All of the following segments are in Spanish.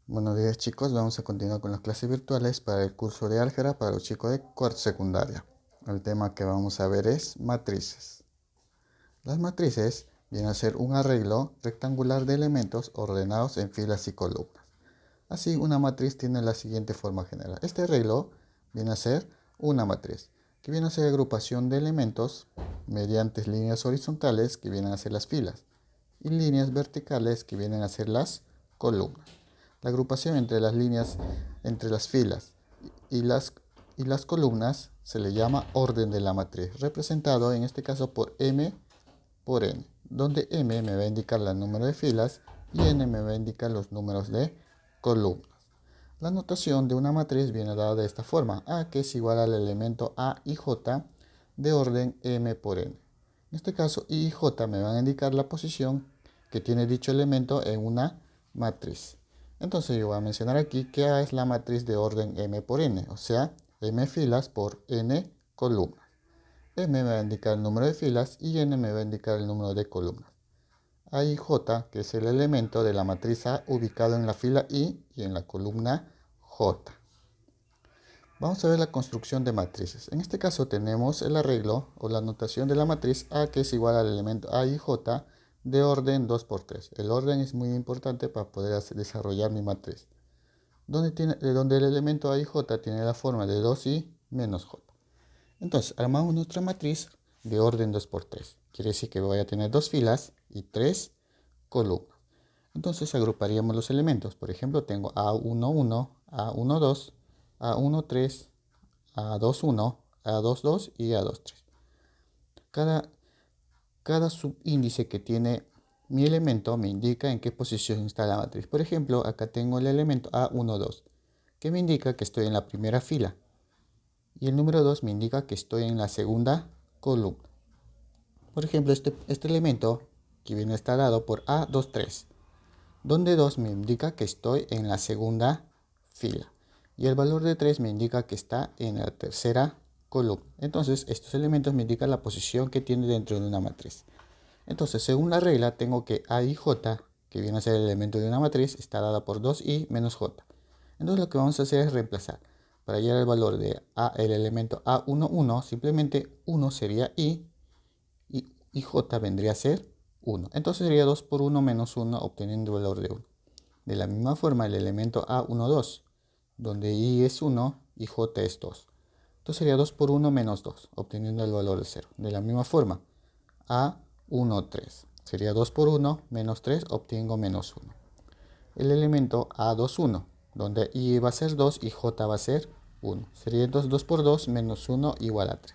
Buenos días chicos, vamos a continuar con las clases virtuales para el curso de álgebra para los chicos de cuarto secundaria. El tema que vamos a ver es matrices. Las matrices vienen a ser un arreglo rectangular de elementos ordenados en filas y columnas. Así, una matriz tiene la siguiente forma general. Este arreglo viene a ser una matriz, que viene a ser agrupación de elementos mediante líneas horizontales que vienen a ser las filas y líneas verticales que vienen a ser las columnas. La agrupación entre las líneas, entre las filas y las columnas se le llama orden de la matriz, representado en este caso por M por N, donde M me va a indicar el número de filas y N me va a indicar los números de columnas. La notación de una matriz viene dada de esta forma: A, que es igual al elemento A y J de orden M por N. En este caso, I y J me van a indicar la posición que tiene dicho elemento en una matriz. Entonces yo voy a mencionar aquí que A es la matriz de orden M por N, o sea, M filas por N columnas. M me va a indicar el número de filas y N me va a indicar el número de columnas. A y J, que es el elemento de la matriz A ubicado en la fila I y en la columna J. Vamos a ver la construcción de matrices. En este caso tenemos el arreglo o la notación de la matriz A, que es igual al elemento A y J de orden 2 por 3. El orden es muy importante para poder desarrollar mi matriz, donde el elemento A y J tiene la forma de 2i menos J. Entonces armamos nuestra matriz de orden 2 por 3. Quiere decir que voy a tener dos filas y tres columnas. Entonces agruparíamos los elementos. Por ejemplo, tengo A11, A12, A13, A21, A22 y A23. Cada, cada subíndice que tiene mi elemento me indica en qué posición está la matriz. Por ejemplo, acá tengo el elemento A12, que me indica que estoy en la primera fila. Y el número 2 me indica que estoy en la segunda columna. Por ejemplo, este elemento que viene está dado por A23, donde 2 me indica que estoy en la segunda fila y el valor de 3 me indica que está en la tercera columna. Entonces estos elementos me indican la posición que tiene dentro de una matriz. Entonces, según la regla, tengo que A y J, que viene a ser el elemento de una matriz, está dada por 2i menos J. Entonces lo que vamos a hacer es reemplazar. Para hallar el valor de A, el elemento A11, simplemente 1 sería i y J vendría a ser 1. Entonces sería 2 por 1 menos 1, obteniendo el valor de 1. De la misma forma, el elemento A12, donde i es 1 y j es 2. Entonces sería 2 por 1 menos 2, obteniendo el valor de 0. De la misma forma, A13 sería 2 por 1 menos 3, obtengo menos 1. El elemento A21, donde i va a ser 2 y j va a ser 1. Sería entonces 2 por 2 menos 1 igual a 3.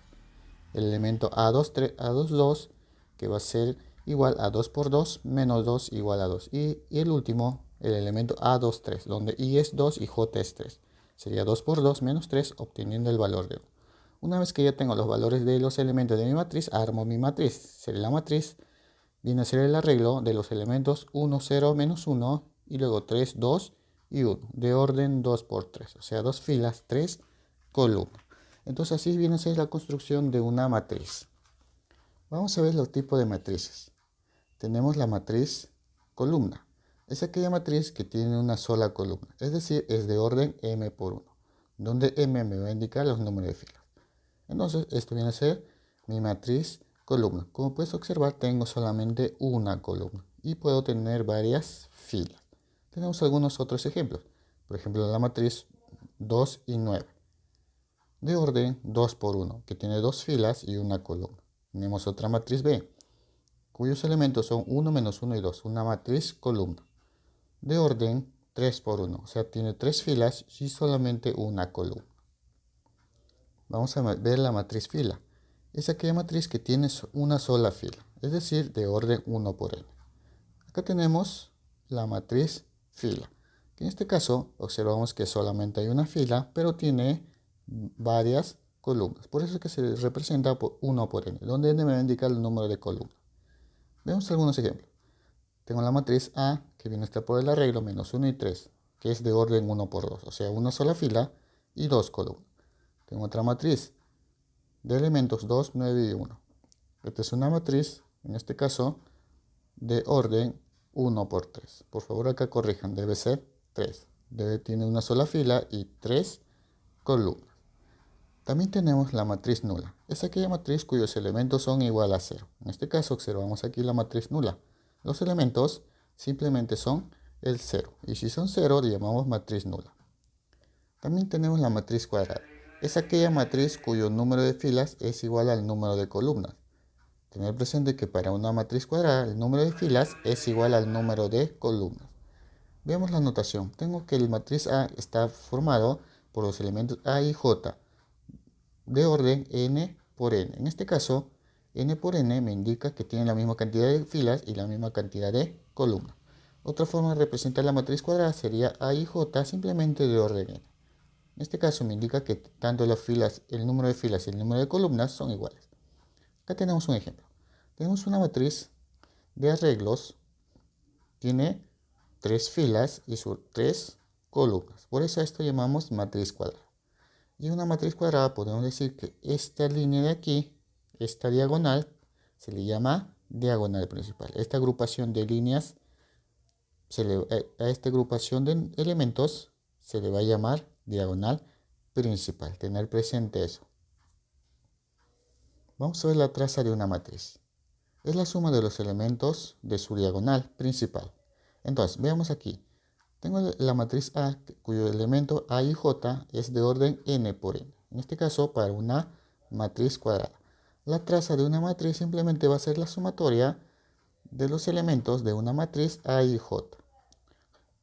El elemento A22, que va a ser igual a 2 por 2 menos 2 igual a 2. Y el último, el elemento A23, donde i es 2 y j es 3. Sería 2 por 2 menos 3, obteniendo el valor de 1. Una vez que ya tengo los valores de los elementos de mi matriz, armo mi matriz. Sería la matriz, viene a ser el arreglo de los elementos 1, 0, menos 1 y luego 3, 2 y 1, de orden 2 por 3. O sea, dos filas, 3 columnas. Entonces así viene a ser la construcción de una matriz. Vamos a ver los tipos de matrices. Tenemos la matriz columna. Es aquella matriz que tiene una sola columna, es decir, es de orden m por 1, donde m me va a indicar los números de filas. Entonces esto viene a ser mi matriz columna. Como puedes observar, tengo solamente una columna y puedo tener varias filas. Tenemos algunos otros ejemplos. Por ejemplo, la matriz 2 y 9, de orden 2 por 1, que tiene dos filas y una columna. Tenemos otra matriz B, cuyos elementos son 1, menos 1 y 2, una matriz columna, de orden 3 por 1, o sea, tiene tres filas y solamente una columna. Vamos a ver la matriz fila. Es aquella matriz que tiene una sola fila, es decir, de orden 1 por n. Acá tenemos la matriz fila, que en este caso observamos que solamente hay una fila, pero tiene varias columnas. Por eso es que se representa por 1 por n, donde n me va a indicar el número de columnas. Veamos algunos ejemplos. Tengo la matriz A, que viene a estar por el arreglo, menos 1 y 3, que es de orden 1 por 2, o sea, una sola fila y dos columnas. Tengo otra matriz de elementos 2, 9 y 1. Esta es una matriz, en este caso, de orden 1 por 3. Por favor, acá corrijan, debe ser 3. debe tener una sola fila y 3 columnas. También tenemos la matriz nula. Es aquella matriz cuyos elementos son igual a 0. En este caso observamos aquí la matriz nula. Los elementos simplemente son el 0. Y si son 0, le llamamos matriz nula. También tenemos la matriz cuadrada. Es aquella matriz cuyo número de filas es igual al número de columnas. Tener presente que para una matriz cuadrada el número de filas es igual al número de columnas. Veamos la notación. Tengo que el matriz A está formado por los elementos A y J de orden n por n. En este caso, n por n me indica que tiene la misma cantidad de filas y la misma cantidad de columnas. Otra forma de representar la matriz cuadrada sería A y J simplemente de orden n. En este caso me indica que tanto las filas, el número de filas y el número de columnas son iguales. Acá tenemos un ejemplo. Tenemos una matriz de arreglos, tiene 3 filas y 3 columnas. Por eso a esto llamamos matriz cuadrada. Y una matriz cuadrada podemos decir que esta línea de aquí, esta diagonal, se le llama diagonal principal. Esta agrupación de líneas, a esta agrupación de elementos se le va a llamar diagonal principal. Tener presente eso. Vamos a ver la traza de una matriz. Es la suma de los elementos de su diagonal principal. Entonces, veamos aquí. Tengo la matriz A, cuyo elemento A y J es de orden n por n. En este caso, para una matriz cuadrada. La traza de una matriz simplemente va a ser la sumatoria de los elementos de una matriz A y J,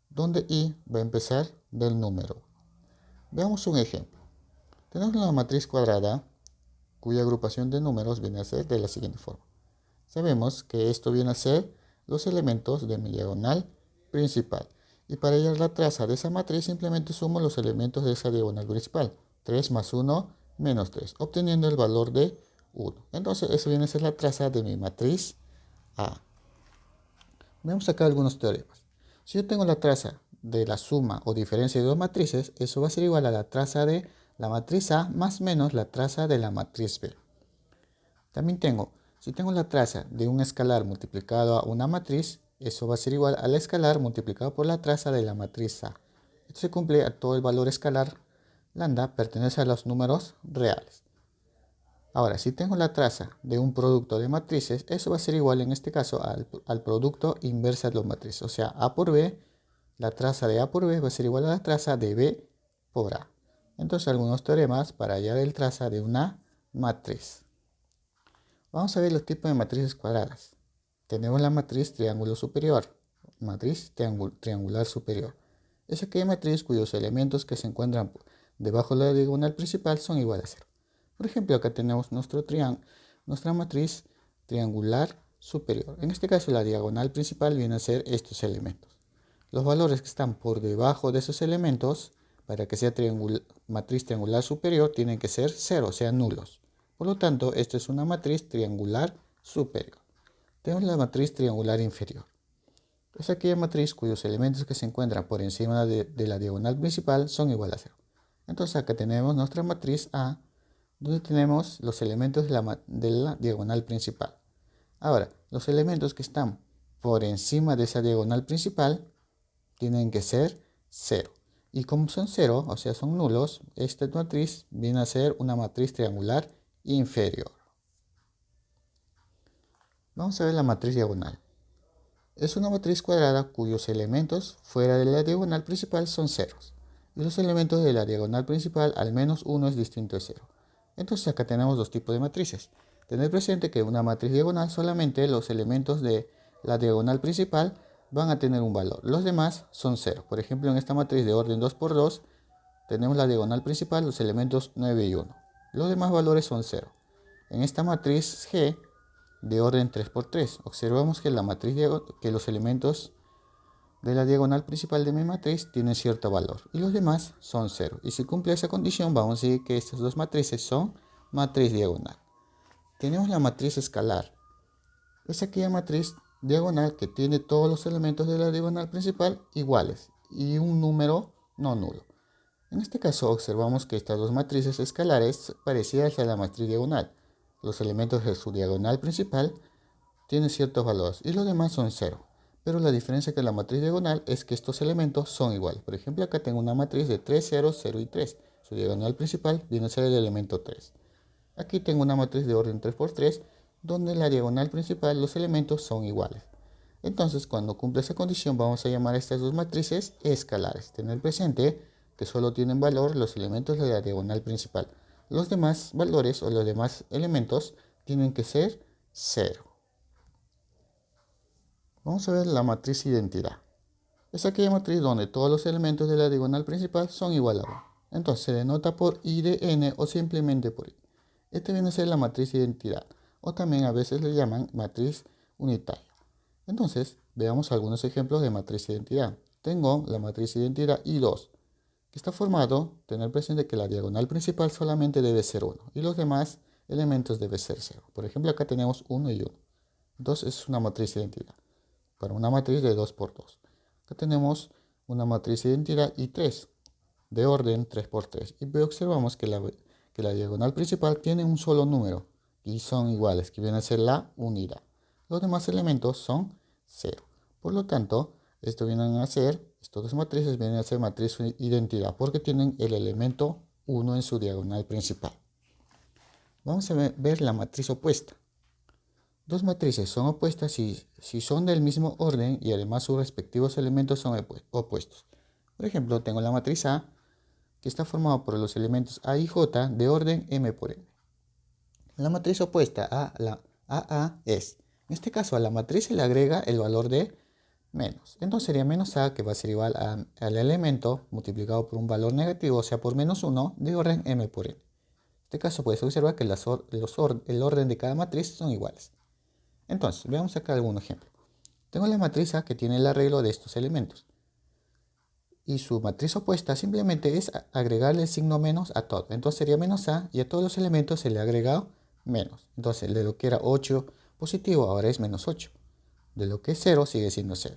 donde I va a empezar del número. Veamos un ejemplo. Tenemos una matriz cuadrada cuya agrupación de números viene a ser de la siguiente forma. Sabemos que esto viene a ser los elementos de mi diagonal principal. Y para hallar la traza de esa matriz simplemente sumo los elementos de esa diagonal principal. 3 más 1 menos 3, obteniendo el valor de 1. Entonces eso viene a ser la traza de mi matriz A. Veamos acá algunos teoremas. Si yo tengo la traza de la suma o diferencia de dos matrices, eso va a ser igual a la traza de la matriz A más menos la traza de la matriz B. También si tengo la traza de un escalar multiplicado a una matriz, eso va a ser igual al escalar multiplicado por la traza de la matriz A. Esto se cumple a todo el valor escalar lambda pertenece a los números reales. Ahora, si tengo la traza de un producto de matrices, eso va a ser igual en este caso al producto inversa de los matrices. O sea, A por B, la traza de A por B va a ser igual a la traza de B por A. Entonces, algunos teoremas para hallar el traza de una matriz. Vamos a ver los tipos de matrices cuadradas. Tenemos la matriz triángulo superior, matriz triangular superior. Es aquella matriz cuyos elementos que se encuentran debajo de la diagonal principal son iguales a 0. Por ejemplo, acá tenemos nuestra matriz triangular superior. En este caso, la diagonal principal viene a ser estos elementos. Los valores que están por debajo de esos elementos, para que sea matriz triangular superior, tienen que ser 0, o sea, nulos. Por lo tanto, esta es una matriz triangular superior. Tenemos la matriz triangular inferior. Es aquella matriz cuyos elementos que se encuentran por encima de la diagonal principal son iguales a 0. Entonces acá tenemos nuestra matriz A, donde tenemos los elementos de la diagonal principal. Ahora, los elementos que están por encima de esa diagonal principal tienen que ser 0. Y como son 0, o sea son nulos, esta matriz viene a ser una matriz triangular inferior. Vamos a ver la matriz diagonal. Es una matriz cuadrada cuyos elementos fuera de la diagonal principal son ceros. Y los elementos de la diagonal principal, al menos uno es distinto de 0. Entonces acá tenemos dos tipos de matrices. Tener presente que una matriz diagonal solamente los elementos de la diagonal principal van a tener un valor. Los demás son 0. Por ejemplo, en esta matriz de orden 2 por 2 tenemos la diagonal principal, los elementos 9 y 1. Los demás valores son 0. En esta matriz G de orden 3 por 3 observamos que los elementos de la diagonal principal de mi matriz tienen cierto valor y los demás son 0. Y si cumple esa condición, vamos a decir que estas dos matrices son matriz diagonal. Tenemos la matriz escalar. Es aquella matriz diagonal que tiene todos los elementos de la diagonal principal iguales y un número no nulo. En este caso observamos que estas dos matrices escalares parecidas a la matriz diagonal. Los elementos de su diagonal principal tienen ciertos valores y los demás son 0. pero la diferencia con la matriz diagonal es que estos elementos son iguales. Por ejemplo, acá tengo una matriz de 3, 0, 0 y 3. Su diagonal principal viene a ser el elemento 3. Aquí tengo una matriz de orden 3 por 3, donde en la diagonal principal los elementos son iguales. Entonces, cuando cumple esa condición, vamos a llamar a estas dos matrices escalares. Tener presente que solo tienen valor los elementos de la diagonal principal. Los demás valores o los demás elementos tienen que ser 0. Vamos a ver la matriz identidad. Es aquella matriz donde todos los elementos de la diagonal principal son igual a 1. Entonces se denota por I de n o simplemente por I. Esta viene a ser la matriz identidad, o también a veces le llaman matriz unitaria. Entonces, veamos algunos ejemplos de matriz identidad. Tengo la matriz identidad I2, que está formado, tener presente que la diagonal principal solamente debe ser 1 y los demás elementos deben ser 0. Por ejemplo, acá tenemos 1 y 1. Entonces es una matriz identidad para una matriz de 2 por 2. Acá tenemos una matriz identidad I3 de orden 3 por 3 y observamos que la diagonal principal tiene un solo número y son iguales, que viene a ser la unidad. Los demás elementos son 0. Por lo tanto, estas dos matrices vienen a ser matriz identidad porque tienen el elemento 1 en su diagonal principal. Vamos a ver la matriz opuesta. Dos matrices son opuestas si son del mismo orden y además sus respectivos elementos son opuestos. Por ejemplo, tengo la matriz A, que está formada por los elementos A y J de orden m por n. La matriz opuesta a la AA es, en este caso a la matriz se le agrega el valor de menos. Entonces sería menos A, que va a ser igual al elemento multiplicado por un valor negativo, o sea por menos 1 de orden m por n. En este caso puedes observar que el orden de cada matriz son iguales. Entonces, veamos acá algún ejemplo. Tengo la matriz A que tiene el arreglo de estos elementos. Y su matriz opuesta simplemente es agregarle el signo menos a todo. Entonces sería menos A y a todos los elementos se le ha agregado menos. Entonces de lo que era 8 positivo ahora es menos 8. De lo que es 0 sigue siendo 0.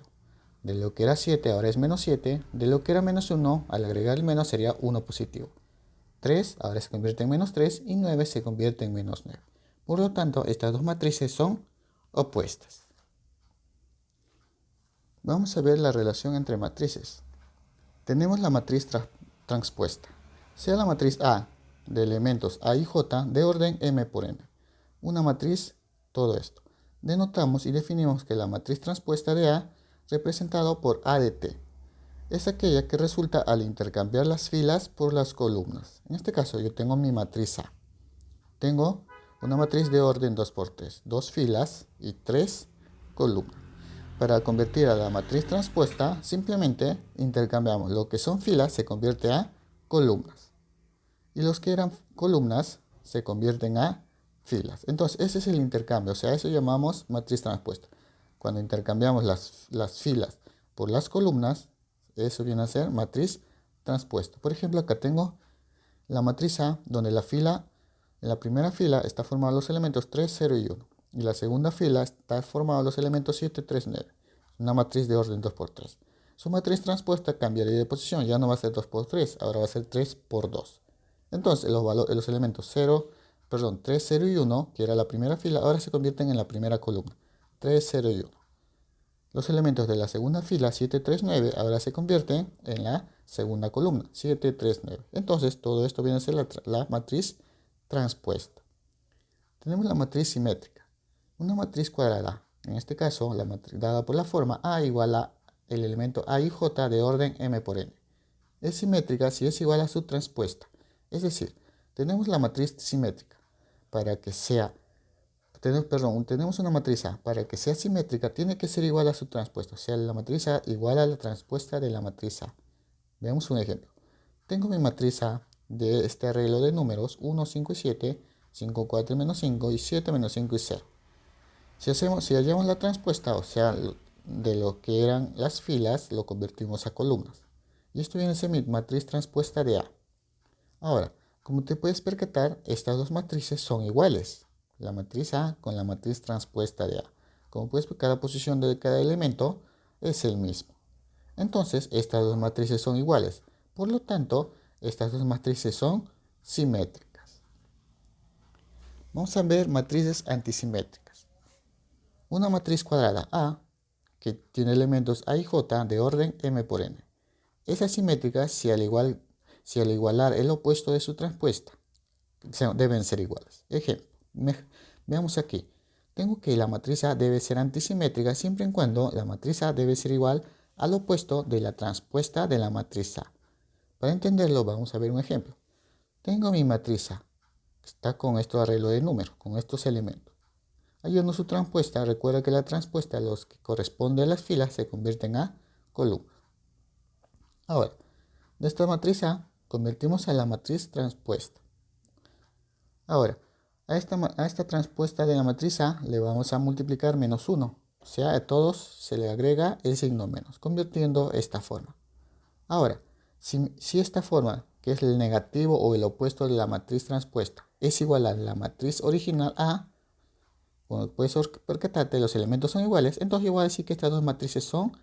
De lo que era 7 ahora es menos 7. De lo que era menos 1 al agregar el menos sería 1 positivo. 3 ahora se convierte en menos 3 y 9 se convierte en menos 9. Por lo tanto, estas dos matrices son opuestas. Vamos a ver la relación entre matrices. Tenemos la matriz transpuesta, sea la matriz A de elementos A y J de orden m por n. Una matriz, todo esto. Denotamos y definimos que la matriz transpuesta de A, representado por A de T, es aquella que resulta al intercambiar las filas por las columnas. En este caso yo tengo mi matriz A. Tengo una matriz de orden 2 por 3, 2 filas y 3 columnas. Para convertir a la matriz transpuesta, simplemente intercambiamos lo que son filas se convierte a columnas. Y los que eran columnas se convierten a filas. Entonces, ese es el intercambio, o sea, eso llamamos matriz transpuesta. Cuando intercambiamos las filas por las columnas, eso viene a ser matriz transpuesta. Por ejemplo, acá tengo la matriz A, donde en la primera fila está formado los elementos 3, 0 y 1. Y la segunda fila está formado los elementos 7, 3, 9. Una matriz de orden 2 por 3. Su matriz transpuesta cambiaría de posición. Ya no va a ser 2 por 3, ahora va a ser 3 por 2. Entonces los elementos 3, 0 y 1, que era la primera fila, ahora se convierten en la primera columna. 3, 0 y 1. Los elementos de la segunda fila, 7, 3, 9, ahora se convierten en la segunda columna. 7, 3, 9. Entonces todo esto viene a ser la matriz transpuesta. Tenemos la matriz simétrica. Una matriz cuadrada, en este caso la matriz dada por la forma A igual a el elemento A y J de orden m por n. Es simétrica si es igual a su transpuesta. Es decir, tenemos la matriz simétrica. Tenemos una matriz A. Para que sea simétrica tiene que ser igual a su transpuesta. O sea, la matriz A igual a la transpuesta de la matriz A. Veamos un ejemplo. Tengo mi matriz A de este arreglo de números 1, 5 y 7, 5, 4 menos 5 y 7 menos 5 y 0. Si hallamos la transpuesta, o sea, de lo que eran las filas, lo convertimos a columnas. Y esto viene a ser mi matriz transpuesta de A. Ahora, como te puedes percatar, estas dos matrices son iguales. La matriz A con la matriz transpuesta de A. Como puedes ver, cada posición de cada elemento es el mismo. Entonces, estas dos matrices son iguales. Por lo tanto, estas dos matrices son simétricas. Vamos a ver matrices antisimétricas. Una matriz cuadrada A que tiene elementos A y J de orden m por n. Es asimétrica si al igualar el opuesto de su transpuesta deben ser iguales. Ejemplo, veamos aquí. Tengo que la matriz A debe ser antisimétrica siempre y cuando la matriz A debe ser igual al opuesto de la transpuesta de la matriz A. Para entenderlo vamos a ver un ejemplo. Tengo mi matriz A, que está con este arreglo de números, con estos elementos. Hallando su transpuesta, recuerda que la transpuesta, los que corresponden a las filas, se convierten a columnas. Ahora, de esta matriz A, convertimos a la matriz transpuesta. Ahora, a esta transpuesta de la matriz A le vamos a multiplicar -1. O sea, a todos se le agrega el signo menos, convirtiendo esta forma. Ahora, si esta forma, que es el negativo o el opuesto de la matriz transpuesta, es igual a la matriz original A, como puedes percatarte, los elementos son iguales, entonces yo voy a decir que estas dos matrices son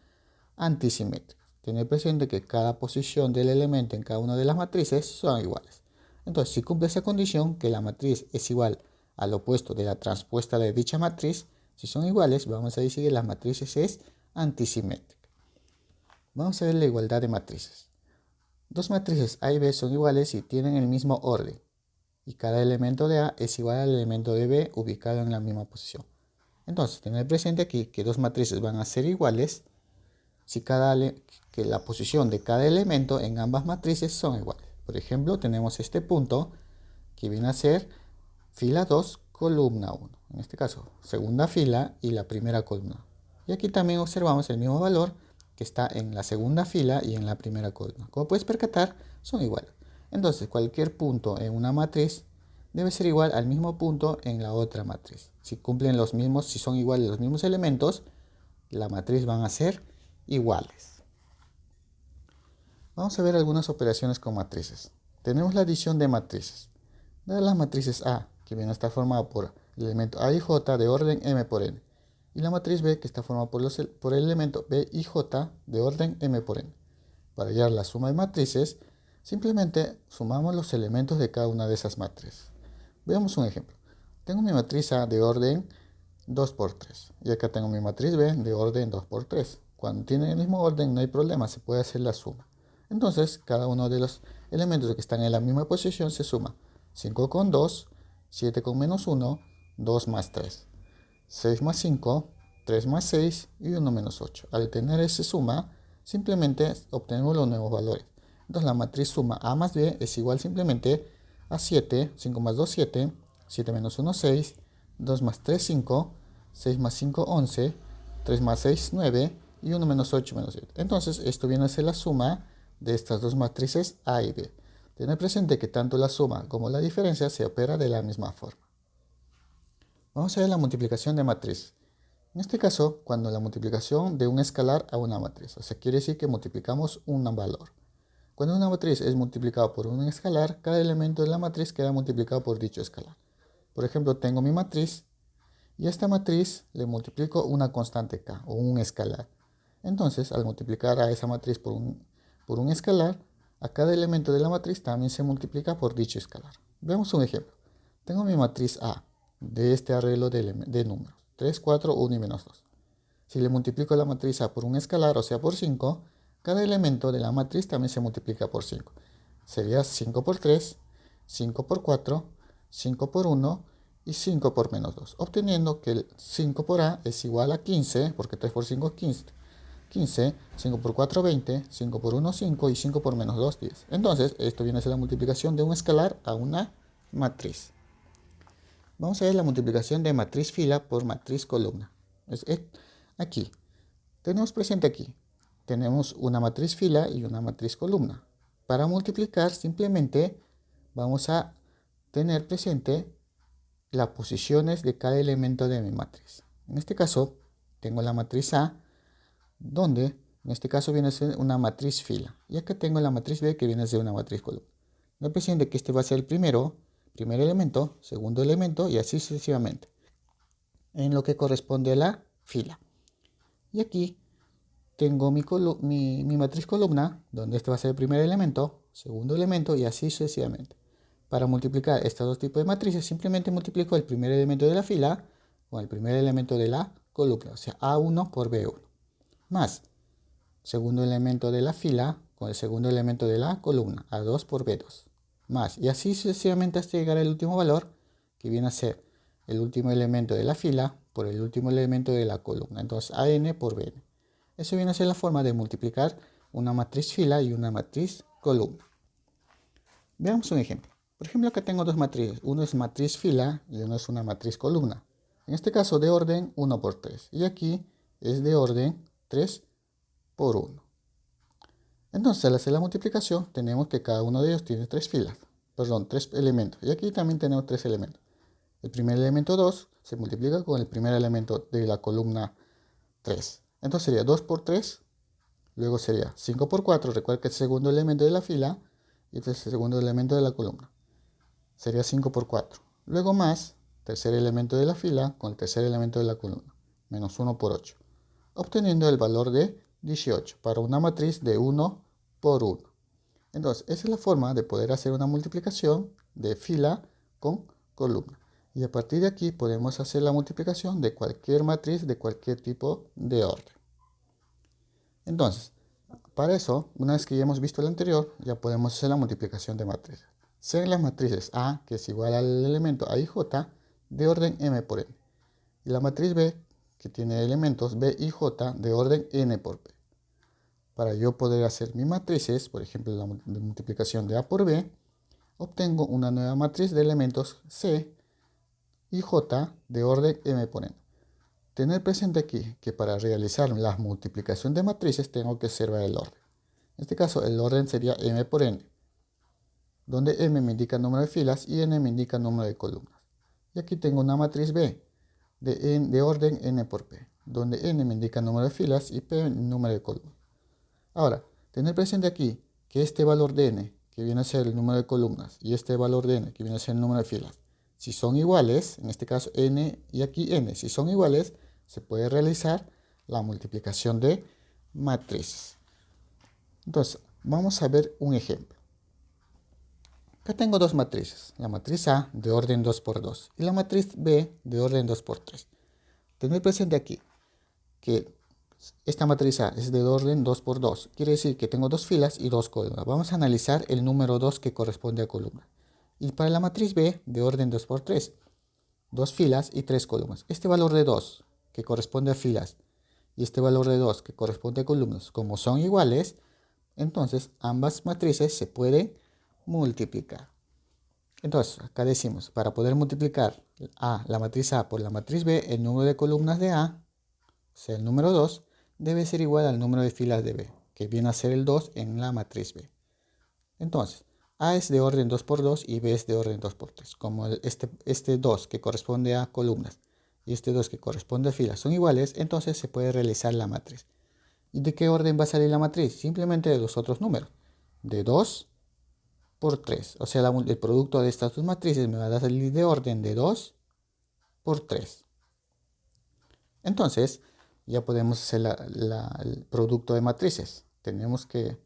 antisimétricas. Tener presente que cada posición del elemento en cada una de las matrices son iguales. Entonces, si cumple esa condición, que la matriz es igual al opuesto de la transpuesta de dicha matriz, si son iguales, vamos a decir que las matrices es antisimétrica. Vamos a ver la igualdad de matrices. Dos matrices A y B son iguales y tienen el mismo orden, y cada elemento de A es igual al elemento de B ubicado en la misma posición. Entonces, tener presente aquí que dos matrices van a ser iguales si que la posición de cada elemento en ambas matrices son iguales. Por ejemplo, tenemos este punto que viene a ser fila 2, columna 1. En este caso, segunda fila y la primera columna. Y aquí también observamos el mismo valor que está en la segunda fila y en la primera columna. Como puedes percatar, son iguales. Entonces, cualquier punto en una matriz debe ser igual al mismo punto en la otra matriz. Si son iguales los mismos elementos, la matriz van a ser iguales. Vamos a ver algunas operaciones con matrices. Tenemos la adición de matrices. De las matrices A, que viene a estar formada por el elemento A y J de orden m por n, y la matriz B, que está formada por el elemento B y J de orden m por n. Para hallar la suma de matrices, simplemente sumamos los elementos de cada una de esas matrices. Veamos un ejemplo. Tengo mi matriz A de orden 2 por 3 y acá tengo mi matriz B de orden 2 por 3. Cuando tienen el mismo orden no hay problema, se puede hacer la suma. Entonces, cada uno de los elementos que están en la misma posición se suma. 5 con 2, 7 con -1, 2 más 3. 6 más 5, 3 más 6 y 1 menos 8. Al tener esa suma, simplemente obtenemos los nuevos valores. Entonces la matriz suma A más B es igual simplemente a 7, 5 más 2, 7, 7 menos 1, 6, 2 más 3, 5, 6 más 5, 11, 3 más 6, 9 y 1 menos 8 menos 7. Entonces esto viene a ser la suma de estas dos matrices A y B. Tener presente que tanto la suma como la diferencia se opera de la misma forma. Vamos a ver la multiplicación de matrices. En este caso, cuando la multiplicación de un escalar a una matriz, o sea, quiere decir que multiplicamos un valor. Cuando una matriz es multiplicada por un escalar, cada elemento de la matriz queda multiplicado por dicho escalar. Por ejemplo, tengo mi matriz y a esta matriz le multiplico una constante k o un escalar. Entonces, al multiplicar a esa matriz por un escalar, a cada elemento de la matriz también se multiplica por dicho escalar. Veamos un ejemplo. Tengo mi matriz A de este arreglo de números, 3, 4, 1 y menos 2. Si le multiplico la matriz A por un escalar, o sea por 5, cada elemento de la matriz también se multiplica por 5. Sería 5 por 3, 5 por 4, 5 por 1 y 5 por -2, obteniendo que el 5 por A es igual a 15, porque 3 por 5 es 15, 5 por 4, 20, 5 por 1, 5 y 5 por -2, 10. Entonces, esto viene a ser la multiplicación de un escalar a una matriz. Vamos a ver la multiplicación de matriz fila por matriz columna. Aquí, tenemos presente aquí, tenemos una matriz fila y una matriz columna. Para multiplicar, simplemente vamos a tener presente las posiciones de cada elemento de mi matriz. En este caso, tengo la matriz A, donde en este caso viene a ser una matriz fila. Y acá tengo la matriz B, que viene a ser una matriz columna. Ten presente que este va a ser el primer elemento, segundo elemento y así sucesivamente, en lo que corresponde a la fila. Y aquí tengo mi matriz columna, donde este va a ser el primer elemento, segundo elemento y así sucesivamente. Para multiplicar estos dos tipos de matrices, simplemente multiplico el primer elemento de la fila con el primer elemento de la columna, o sea, A1 por B1. más segundo elemento de la fila con el segundo elemento de la columna, A2 por B2, más, y así sucesivamente hasta llegar al último valor, que viene a ser el último elemento de la fila por el último elemento de la columna. Entonces, AN por BN. Eso viene a ser la forma de multiplicar una matriz fila y una matriz columna. Veamos un ejemplo. Por ejemplo, acá tengo dos matrices. Uno es matriz fila y uno es una matriz columna. En este caso de orden 1 por 3. Y aquí es de orden 3 por 1. Entonces, al hacer la multiplicación, tenemos que cada uno de ellos tiene tres elementos. Y aquí también tenemos tres elementos. El primer elemento 2 se multiplica con el primer elemento de la columna 3. Entonces sería 2 por 3. Luego sería 5 por 4. Recuerda que es el segundo elemento de la fila y este es el segundo elemento de la columna. Sería 5 por 4. Luego más tercer elemento de la fila con el tercer elemento de la columna. Menos 1 por 8. Obteniendo el valor de 18 para una matriz de 1 por 1. Entonces, esa es la forma de poder hacer una multiplicación de fila con columna. Y a partir de aquí podemos hacer la multiplicación de cualquier matriz de cualquier tipo de orden. Entonces, para eso, una vez que ya hemos visto el anterior, ya podemos hacer la multiplicación de matrices. Sean las matrices A, que es igual al elemento A y J, de orden M por N. Y la matriz B, que tiene elementos B y J de orden N por P. Para yo poder hacer mis matrices, por ejemplo, la multiplicación de A por B, obtengo una nueva matriz de elementos C y J de orden M por N. Tener presente aquí que para realizar la multiplicación de matrices tengo que observar el orden. En este caso el orden sería M por N, donde M me indica el número de filas y N me indica el número de columnas. Y aquí tengo una matriz B de orden N por P, donde N me indica el número de filas y P el número de columnas. Ahora, tener presente aquí que este valor de N, que viene a ser el número de columnas, y este valor de N, que viene a ser el número de filas, si son iguales, en este caso N y aquí N, si son iguales, se puede realizar la multiplicación de matrices. Entonces, vamos a ver un ejemplo. Acá tengo dos matrices, la matriz A de orden 2 por 2 y la matriz B de orden 2 por 3. Tener presente aquí que esta matriz A es de orden 2 por 2, quiere decir que tengo dos filas y dos columnas. Vamos a analizar el número 2 que corresponde a columna. Y para la matriz B de orden 2 por 3, dos filas y tres columnas. Este valor de 2 que corresponde a filas y este valor de 2 que corresponde a columnas, como son iguales, entonces ambas matrices se pueden multiplicar. Entonces, acá decimos, para poder multiplicar la matriz A por la matriz B, el número de columnas de A, o sea, el número 2, debe ser igual al número de filas de B, que viene a ser el 2 en la matriz B. Entonces, A es de orden 2 por 2 y B es de orden 2 por 3. Como este 2 que corresponde a columnas y este 2 que corresponde a filas son iguales, entonces se puede realizar la matriz. ¿Y de qué orden va a salir la matriz? Simplemente de los otros números. De 2 por 3. O sea, el producto de estas dos matrices me va a salir de orden de 2 por 3. Entonces, ya podemos hacer el producto de matrices. Tenemos que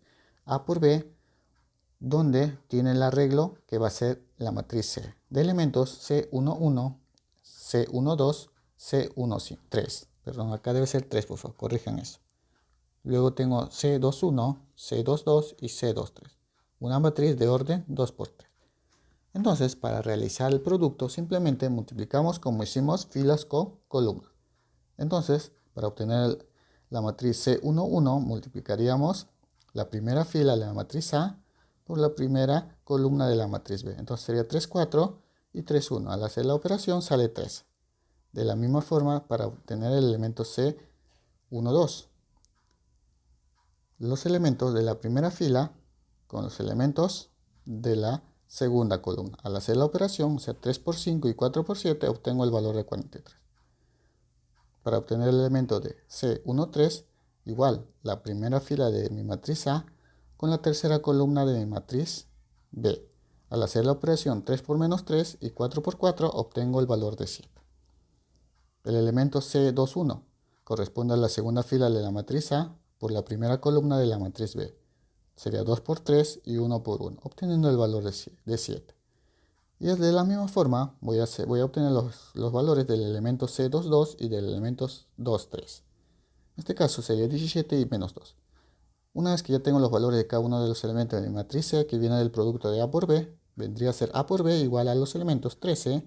A por B, donde tiene el arreglo que va a ser la matriz C, de elementos C11, C12, C13. Perdón, acá debe ser 3, por favor, corrijan eso. Luego tengo C21, C22 y C23. Una matriz de orden 2 por 3. Entonces, para realizar el producto, simplemente multiplicamos como hicimos filas con columnas. Entonces, para obtener la matriz C11, multiplicaríamos la primera fila de la matriz A por la primera columna de la matriz B. Entonces sería 3, 4 y 3, 1. Al hacer la operación sale 3. De la misma forma, para obtener el elemento C12, los elementos de la primera fila con los elementos de la segunda columna. Al hacer la operación, o sea, 3 por 5 y 4 por 7, obtengo el valor de 43. Para obtener el elemento de C13, igual la primera fila de mi matriz A con la tercera columna de mi matriz B. Al hacer la operación 3 por menos 3 y 4 por 4, obtengo el valor de 7. El elemento C21 corresponde a la segunda fila de la matriz A por la primera columna de la matriz B. Sería 2 por 3 y 1 por 1, obteniendo el valor de 7. Y de la misma forma voy a obtener los valores del elemento C22 y del elemento 23. este caso sería 17 y menos 2. Una vez que ya tengo los valores de cada uno de los elementos de mi matriz C, que viene del producto de A por B, vendría a ser A por B igual a los elementos 13,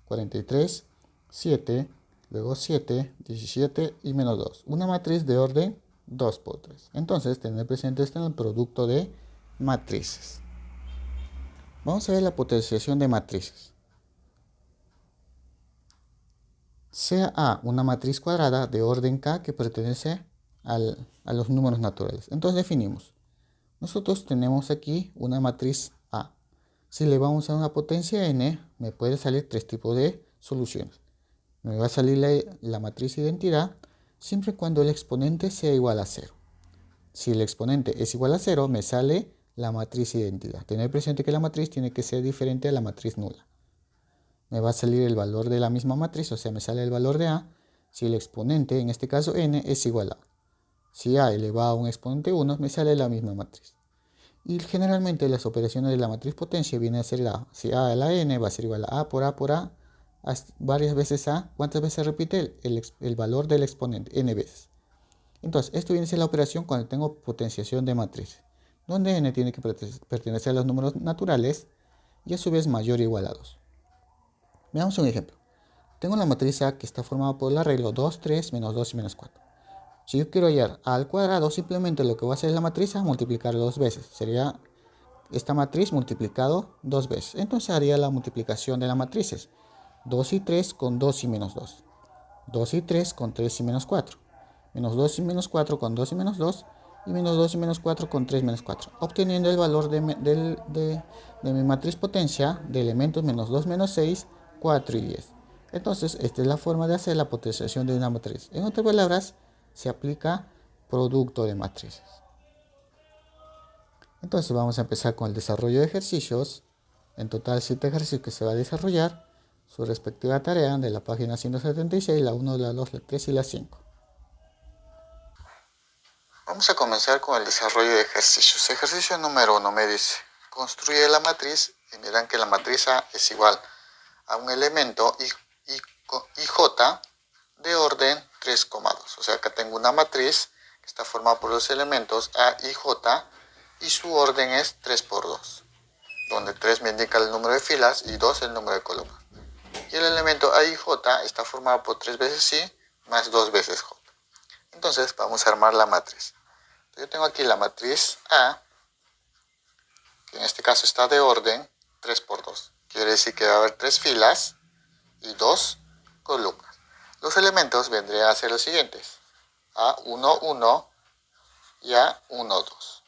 43, 7, luego 7, 17 y menos 2. Una matriz de orden 2 por 3. Entonces, tener presente esto en el producto de matrices. Vamos a ver la potenciación de matrices. Sea A una matriz cuadrada de orden K que pertenece a los números naturales. Entonces definimos. Nosotros tenemos aquí una matriz A. Si le vamos a dar una potencia n, me puede salir tres tipos de soluciones. Me va a salir la matriz identidad siempre y cuando el exponente sea igual a 0. Si el exponente es igual a 0, me sale la matriz identidad. Tener presente que la matriz tiene que ser diferente a la matriz nula. Me va a salir el valor de la misma matriz, o sea, me sale el valor de A, si el exponente, en este caso n, es igual a. Si A elevado a un exponente 1, me sale la misma matriz. Y generalmente las operaciones de la matriz potencia vienen a ser la, si A a la n va a ser igual a A por A, varias veces A. ¿Cuántas veces se repite? El valor del exponente, n veces. Entonces, esto viene a ser la operación cuando tengo potenciación de matriz, donde n tiene que pertenecer a los números naturales y a su vez mayor o igual a 2. Veamos un ejemplo. Tengo la matriz A que está formada por el arreglo 2, 3, menos 2 y menos 4. Si yo quiero hallar A al cuadrado, simplemente lo que voy a hacer es la matriz A multiplicarlo dos veces. Sería esta matriz multiplicado dos veces. Entonces haría la multiplicación de las matrices. 2 y 3 con 2 y menos 2. 2 y 3 con 3 y menos 4. Menos 2 y menos 4 con 2 y menos 2. Y menos 2 y menos 4 con 3 menos 4. Obteniendo el valor de mi matriz potencia de elementos menos 2 menos 6, 4 y 10. Entonces, esta es la forma de hacer la potenciación de una matriz. En otras palabras, se aplica producto de matrices. Entonces vamos a empezar con el desarrollo de ejercicios. En total 7 ejercicios que se va a desarrollar. Su respectiva tarea de la página 176, la 1, la 2, la 3 y la 5. Vamos a comenzar con el desarrollo de ejercicios. Ejercicio número 1 me dice, construye la matriz y miran que la matriz A es igual a un elemento IJ de orden 3,2. O sea, acá tengo una matriz que está formada por los elementos A y J y su orden es 3 por 2, donde 3 me indica el número de filas y 2 el número de columnas. Y el elemento A y J está formado por 3 veces I más 2 veces J. Entonces vamos a armar la matriz. Yo tengo aquí la matriz A, que en este caso está de orden 3 por 2. Quiere decir que va a haber 3 filas y 2 columnas. Los elementos vendrían a ser los siguientes: A1, 1 y A1, 2.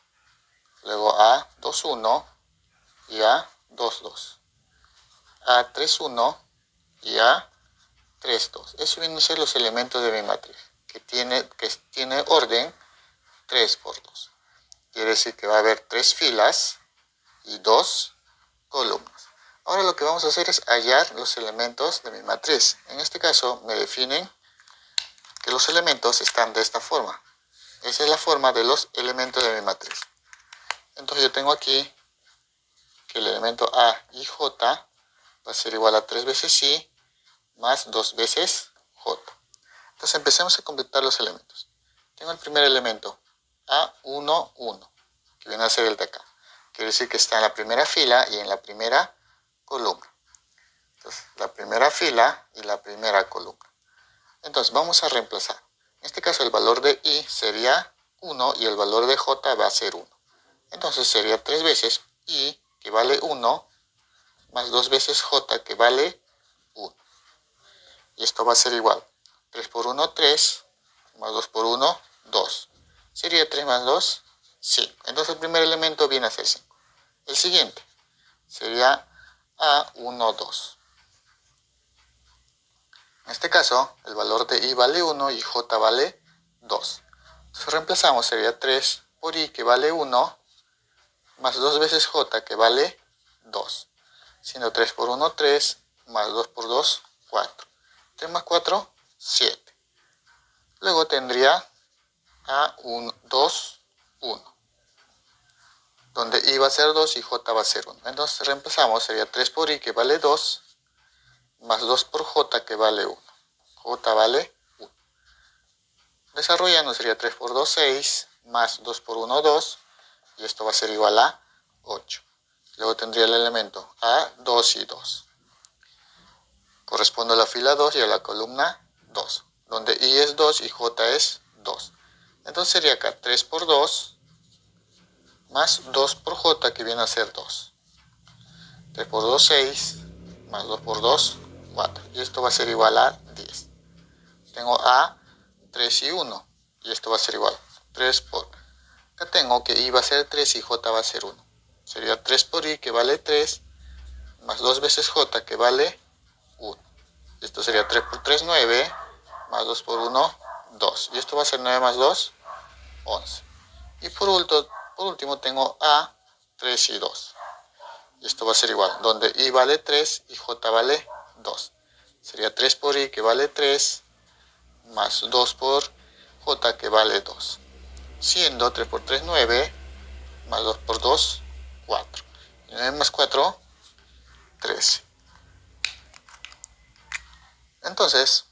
Luego A2, 1 y A2, 2. A3, 1 y A3, 2. Eso vienen a ser los elementos de mi matriz, que tiene orden 3 por 2. Quiere decir que va a haber 3 filas y 2 columnas. Ahora lo que vamos a hacer es hallar los elementos de mi matriz. En este caso me definen que los elementos están de esta forma. Esa es la forma de los elementos de mi matriz. Entonces yo tengo aquí que el elemento A y J va a ser igual a 3 veces I más 2 veces J. Entonces empecemos a completar los elementos. Tengo el primer elemento, A1, 1, que viene a ser el de acá. Quiere decir que está en la primera fila y en la primera columna. Entonces, la primera fila y la primera columna. Entonces, vamos a reemplazar. En este caso, el valor de I sería 1 y el valor de J va a ser 1. Entonces, sería 3 veces I, que vale 1, más 2 veces J, que vale 1. Y esto va a ser igual. 3 por 1, 3, más 2 por 1, 2. ¿Sería 3 más 2? 5. Entonces, el primer elemento viene a ser 5. El siguiente sería A1, 2. En este caso, el valor de I vale 1 y J vale 2. Entonces reemplazamos, sería 3 por I, que vale 1, más 2 veces J, que vale 2. Siendo 3 por 1, 3, más 2 por 2, 4. 3 más 4, 7. Luego tendría A1, 2, 1. Donde I va a ser 2 y J va a ser 1. Entonces reemplazamos, sería 3 por I, que vale 2, más 2 por J, que vale 1. J vale 1. Desarrollando sería 3 por 2, 6, más 2 por 1, 2, y esto va a ser igual a 8. Luego tendría el elemento A, 2 y 2. Corresponde a la fila 2 y a la columna 2, donde I es 2 y J es 2. Entonces sería acá 3 por 2, más 2 por J, que viene a ser 2. 3 por 2, 6, más 2 por 2, 4. Y esto va a ser igual a 10. Tengo A, 3 y 1. Y esto va a ser igual. 3 por... Acá tengo que I va a ser 3 y J va a ser 1. Sería 3 por I, que vale 3, más 2 veces J, que vale 1. Y esto sería 3 por 3, 9, más 2 por 1, 2. Y esto va a ser 9 más 2, 11. Y por último tengo A, 3 y 2. Y esto va a ser igual, donde I vale 3 y J vale 2. Sería 3 por I, que vale 3, más 2 por J, que vale 2. Siendo 3 por 3, 9, más 2 por 2, 4. Y 9 más 4, 13. Entonces,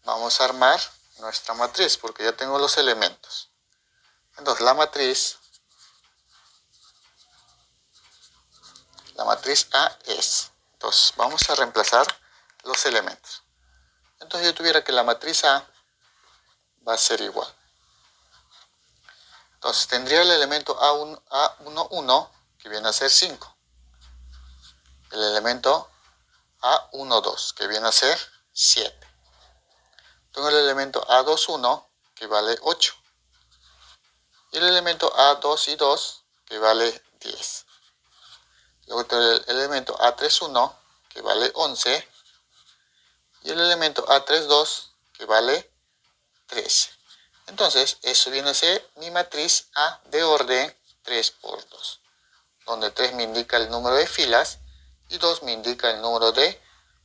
vamos a armar nuestra matriz, porque ya tengo los elementos. Entonces, la matriz A es. Entonces, vamos a reemplazar los elementos. Entonces, yo tuviera que la matriz A va a ser igual. Entonces, tendría el elemento A1, 1, que viene a ser 5. El elemento A1, 2, que viene a ser 7. Tengo el elemento A2, 1, que vale 8. Y el elemento A2 y 2, que vale 10. Luego tengo el elemento A3, 1, que vale 11. Y el elemento A3, 2, que vale 13. Entonces, eso viene a ser mi matriz A de orden 3 por 2, donde 3 me indica el número de filas y 2 me indica el número de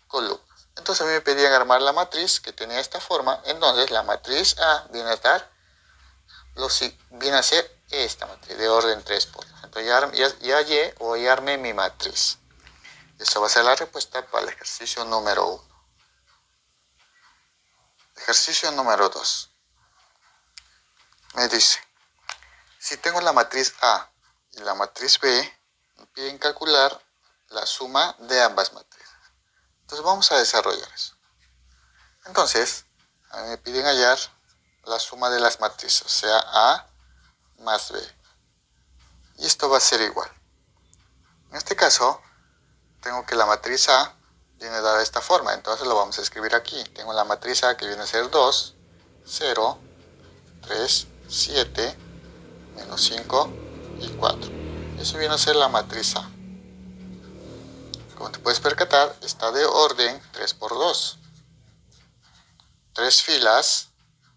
columnas. Entonces, a mí me pedían armar la matriz, que tenía esta forma. Entonces, la matriz A viene a ser esta matriz de orden 3 por 2. Entonces, ya armé mi matriz. Esta va a ser la respuesta para el ejercicio número 1. Ejercicio número 2. Me dice, si tengo la matriz A y la matriz B, me piden calcular la suma de ambas matrices. Entonces vamos a desarrollar eso. Entonces, a mí me piden hallar la suma de las matrices, o sea, A más B. Y esto va a ser igual. En este caso, tengo que la matriz A viene dada de esta forma, entonces lo vamos a escribir aquí. Tengo la matriz A, que viene a ser 2, 0, 3, 7, menos 5 y 4. Eso viene a ser la matriz A. Como te puedes percatar, está de orden 3 por 2. 3 filas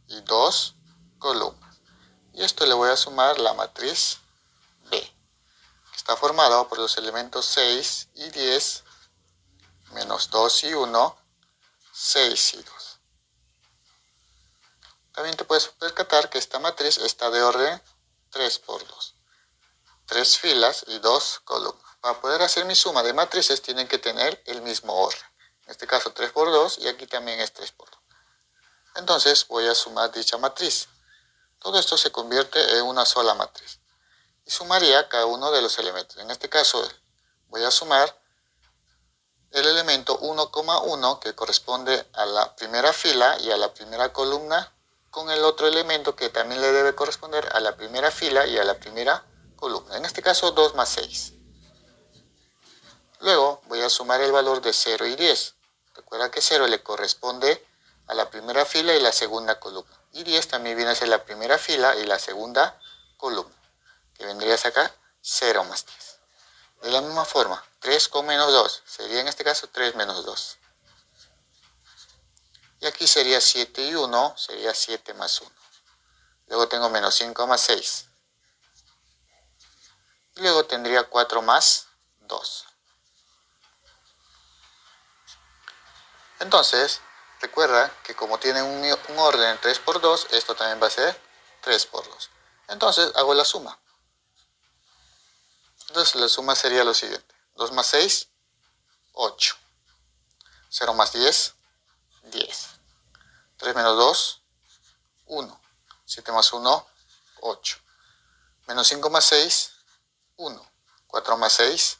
y 2 columnas. Y esto le voy a sumar la matriz B, que está formada por los elementos 6 y 10, menos 2 y 1, 6 y 2. También te puedes percatar que esta matriz está de orden 3 por 2. 3 filas y 2 columnas. Para poder hacer mi suma de matrices tienen que tener el mismo orden. En este caso 3 por 2 y aquí también es 3 por 2. Entonces voy a sumar dicha matriz. Todo esto se convierte en una sola matriz. Y sumaría cada uno de los elementos. En este caso voy a sumar el elemento 1,1, que corresponde a la primera fila y a la primera columna, con el otro elemento que también le debe corresponder a la primera fila y a la primera columna. En este caso 2 más 6. Luego voy a sumar el valor de 0 y 10. Recuerda que 0 le corresponde a la primera fila y la segunda columna. Y 10 también viene a ser la primera fila y la segunda columna, que vendría a sacar 0 más 10. De la misma forma, 3 con menos 2 sería en este caso 3 menos 2. Y aquí sería 7 y 1, sería 7 más 1. Luego tengo menos 5 más 6. Y luego tendría 4 más 2. Entonces, recuerda que como tiene un orden 3 por 2, esto también va a ser 3 por 2. Entonces, hago la suma. Entonces, la suma sería lo siguiente. 2 más 6, 8. 0 más 10, 10. 3 menos 2, 1. 7 más 1, 8. Menos 5 más 6, 1. 4 más 6,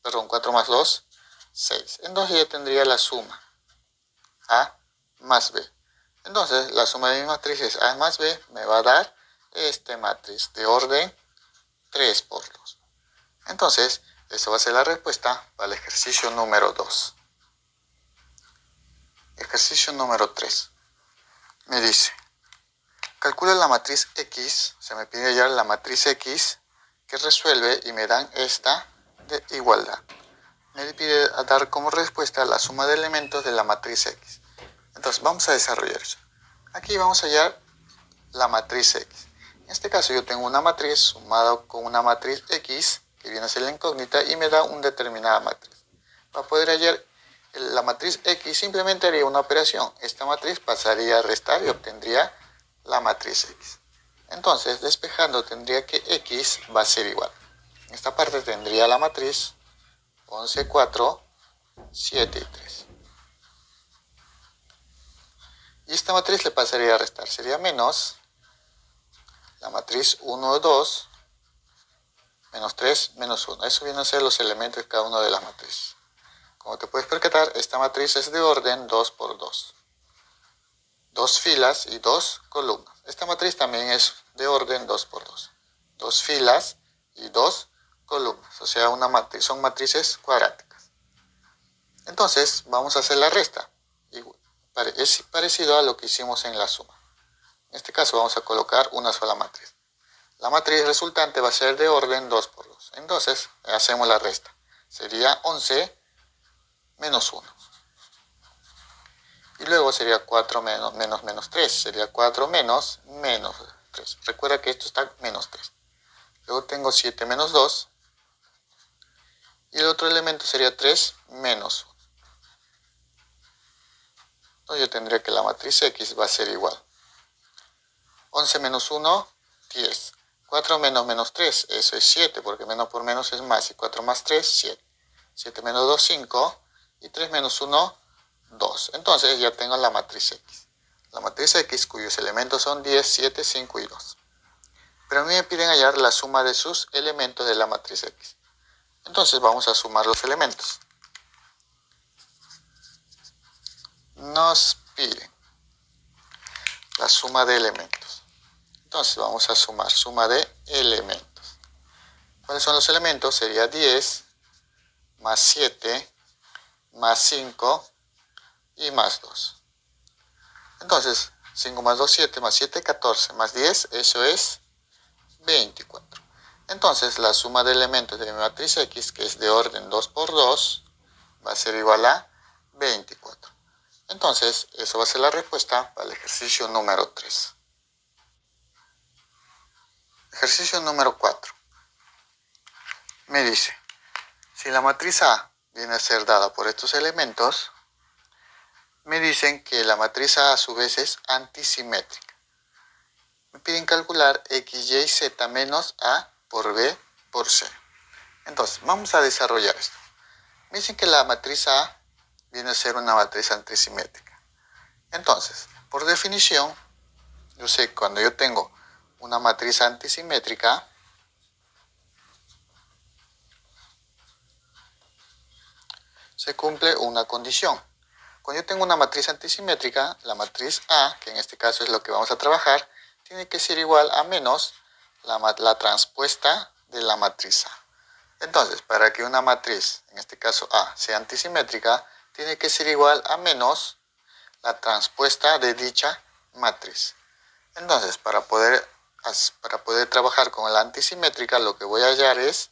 perdón, 4 más 2, 6. Entonces yo tendría la suma A más B. Entonces la suma de mis matrices A más B me va a dar este matriz de orden 3 por 2. Entonces, eso va a ser la respuesta para el ejercicio número 2. Ejercicio número 3. Me dice, calcula la matriz X, se me pide hallar la matriz X que resuelve y me dan esta de igualdad. Me pide dar como respuesta la suma de elementos de la matriz X. Entonces vamos a desarrollar eso. Aquí vamos a hallar la matriz X. En este caso yo tengo una matriz sumada con una matriz X, que viene a ser la incógnita, y me da una determinada matriz. Para poder hallar la matriz X simplemente haría una operación. Esta matriz pasaría a restar y obtendría la matriz X. Entonces, despejando, tendría que X va a ser igual. En esta parte tendría la matriz 11, 4, 7 y 3. Y esta matriz le pasaría a restar. Sería menos la matriz 1, 2, menos 3, menos 1. Eso vienen a ser los elementos de cada una de las matrices. Como te puedes percatar, esta matriz es de orden 2 por 2. 2 filas y 2 columnas. Esta matriz también es de orden 2 por 2. 2 filas y 2 columnas. O sea, son matrices cuadráticas. Entonces, vamos a hacer la resta. Es parecido a lo que hicimos en la suma. En este caso vamos a colocar una sola matriz. La matriz resultante va a ser de orden 2 por 2. Entonces, hacemos la resta. Sería 11 menos 1. Y luego sería 4 menos 3. Sería 4 menos 3. Recuerda que esto está menos 3. Luego tengo 7 menos 2. Y el otro elemento sería 3 menos 1. Entonces yo tendría que la matriz X va a ser igual. 11 menos 1, 10. 4 menos 3, eso es 7, porque menos por menos es más. Y 4 más 3, 7. 7 menos 2, 5. Y 3 menos 1, 2. Entonces ya tengo la matriz X. La matriz X cuyos elementos son 10, 7, 5 y 2. Pero a mí me piden hallar la suma de sus elementos de la matriz X. Entonces vamos a sumar los elementos. Nos piden la suma de elementos. Entonces vamos a sumar suma de elementos. ¿Cuáles son los elementos? Sería 10 más 7 más 5 y más 2. Entonces, 5 más 2, 7 más 7, 14 más 10, eso es 24. Entonces, la suma de elementos de mi matriz X, que es de orden 2 por 2, va a ser igual a 24. Entonces, eso va a ser la respuesta para el ejercicio número 3. Ejercicio número 4. Me dice, si la matriz A viene a ser dada por estos elementos, me dicen que la matriz A su vez es antisimétrica. Me piden calcular X, Y, Z menos A por B por C. Entonces, vamos a desarrollar esto. Me dicen que la matriz A viene a ser una matriz antisimétrica. Entonces, por definición, yo sé que cuando yo tengo una matriz antisimétrica, se cumple una condición. Cuando yo tengo una matriz antisimétrica, la matriz A, que en este caso es lo que vamos a trabajar, tiene que ser igual a menos la transpuesta de la matriz A. Entonces, para que una matriz, en este caso A, sea antisimétrica, tiene que ser igual a menos la transpuesta de dicha matriz. Entonces, para poder trabajar con la antisimétrica, lo que voy a hallar es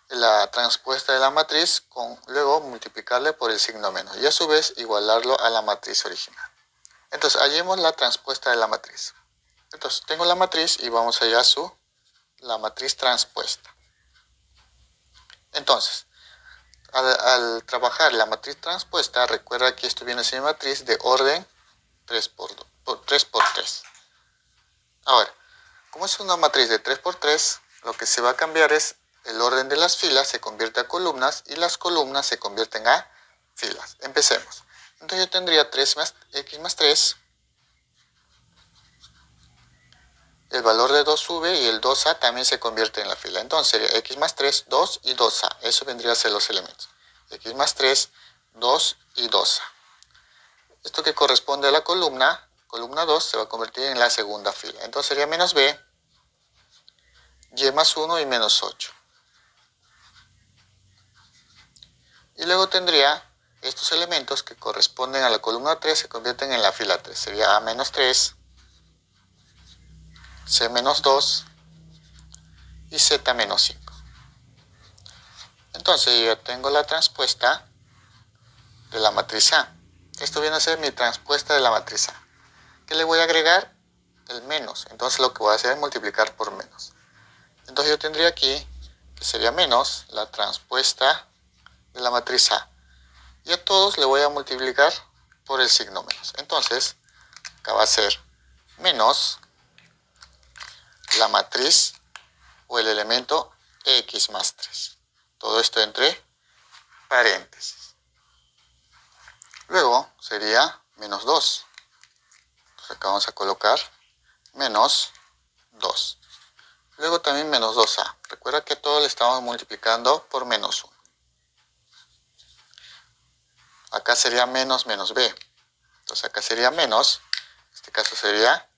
la transpuesta de la matriz, luego multiplicarle por el signo menos y a su vez igualarlo a la matriz original. Entonces, hallemos la transpuesta de la matriz. Entonces, tengo la matriz y vamos a hallar la matriz transpuesta. Entonces, al trabajar la matriz transpuesta, recuerda que esto viene a ser matriz de orden 3 por 3. Ahora, como es una matriz de 3 por 3, lo que se va a cambiar es el orden de las filas, se convierte a columnas y las columnas se convierten a filas. Empecemos. Entonces yo tendría 3 más x más 3 el valor de 2 sube y el 2A también se convierte en la fila. Entonces sería x más 3, 2 y 2A. Eso vendría a ser los elementos. X más 3, 2 y 2A. Esto que corresponde a la columna 2 se va a convertir en la segunda fila. Entonces sería menos B, y más 1 y menos 8. Y luego tendría estos elementos que corresponden a la columna 3 se convierten en la fila 3. Sería A menos 3, C menos 2 y Z menos 5. Entonces yo tengo la transpuesta de la matriz A. Esto viene a ser mi transpuesta de la matriz A. ¿Qué le voy a agregar? El menos. Entonces lo que voy a hacer es multiplicar por menos. Entonces yo tendría aquí que sería menos la transpuesta de la matriz A. Y a todos le voy a multiplicar por el signo menos. Entonces acá va a ser menos la matriz o el elemento x más 3. Todo esto entre paréntesis. Luego sería menos 2. Entonces acá vamos a colocar menos 2. Luego también menos 2a. Recuerda que todo le estamos multiplicando por menos 1. Acá sería menos b. Entonces acá sería menos. En este caso sería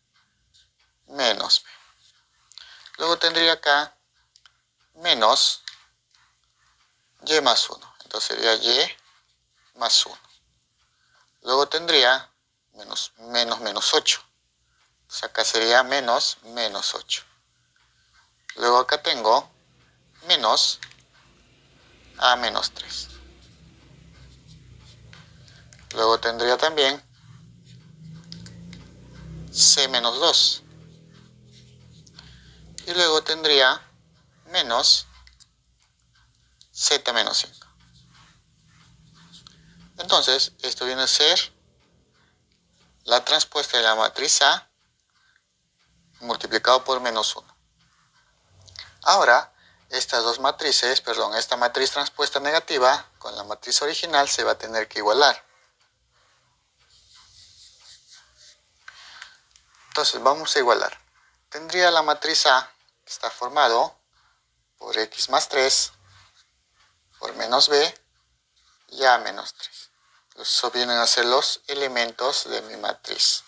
menos b. Luego tendría acá menos y más 1. Entonces sería y más 1. Luego tendría menos 8. Entonces acá sería menos 8. Luego acá tengo menos a menos 3. Luego tendría también c menos 2. Y luego tendría menos z menos 5. Entonces, esto viene a ser la transpuesta de la matriz A multiplicado por menos 1. Ahora, estas dos matrices, esta matriz transpuesta negativa con la matriz original se va a tener que igualar. Entonces, vamos a igualar. Tendría la matriz A, que está formado por x más 3, por menos b, y a menos 3. Eso vienen a ser los elementos de mi matriz.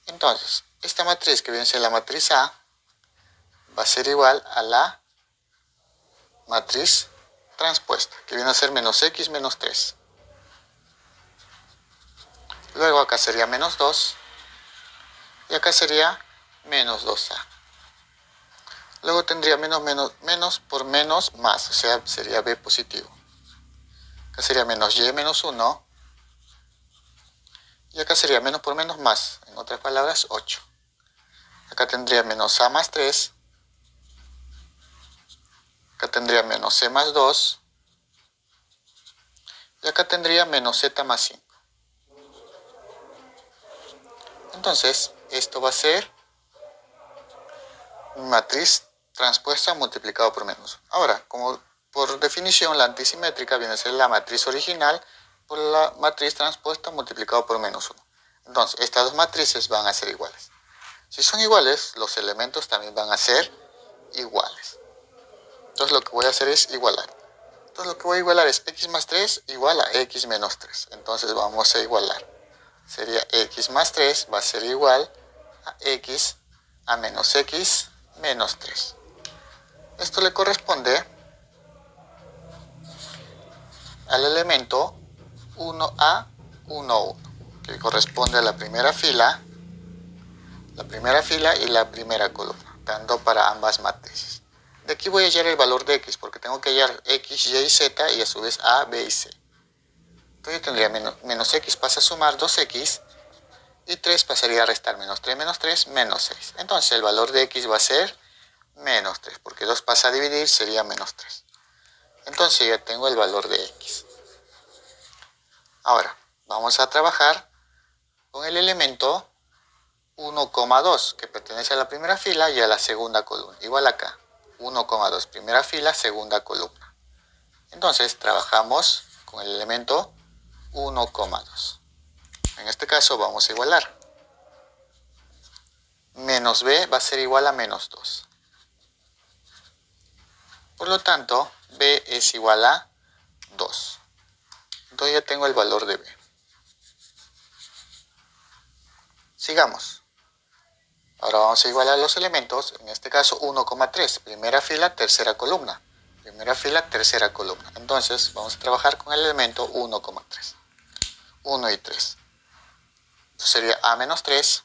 Entonces, esta matriz que viene a ser la matriz A va a ser igual a la matriz transpuesta, que viene a ser menos x menos 3. Luego acá sería menos 2 y acá sería menos 2a. Luego tendría menos por menos más, o sea, sería b positivo. Acá sería menos y menos 1 y acá sería menos por menos más, en otras palabras 8. Acá tendría menos a más 3, acá tendría menos c más 2 y acá tendría menos z más 5. Entonces, esto va a ser matriz transpuesta multiplicado por menos 1. Ahora, como por definición la antisimétrica viene a ser la matriz original por la matriz transpuesta multiplicado por menos 1. Entonces, estas dos matrices van a ser iguales. Si son iguales, los elementos también van a ser iguales. Entonces, lo que voy a hacer es igualar. Entonces, lo que voy a igualar es x más 3 igual a x menos 3. Entonces, vamos a igualar. Sería x más 3 va a ser igual a x a menos x menos 3. Esto le corresponde al elemento 1A, 1, 1, que corresponde a la primera fila y la primera columna, tanto para ambas matrices. De aquí voy a hallar el valor de x, porque tengo que hallar x, y z y a su vez a, b y c. Entonces yo tendría menos x pasa a sumar 2x y 3 pasaría a restar menos 3, menos 6. Entonces el valor de x va a ser menos 3, porque 2 pasa a dividir, sería menos 3. Entonces ya tengo el valor de x. Ahora, vamos a trabajar con el elemento 1,2, que pertenece a la primera fila y a la segunda columna. Igual acá, 1,2, primera fila, segunda columna. Entonces, trabajamos con el elemento 1,2. En este caso vamos a igualar. Menos b va a ser igual a menos 2. Por lo tanto, b es igual a 2. Entonces ya tengo el valor de b. Sigamos. Ahora vamos a igualar los elementos, en este caso 1,3, primera fila, tercera columna. Primera fila, tercera columna. Entonces vamos a trabajar con el elemento 1,3. 1 y 3. Entonces sería a menos 3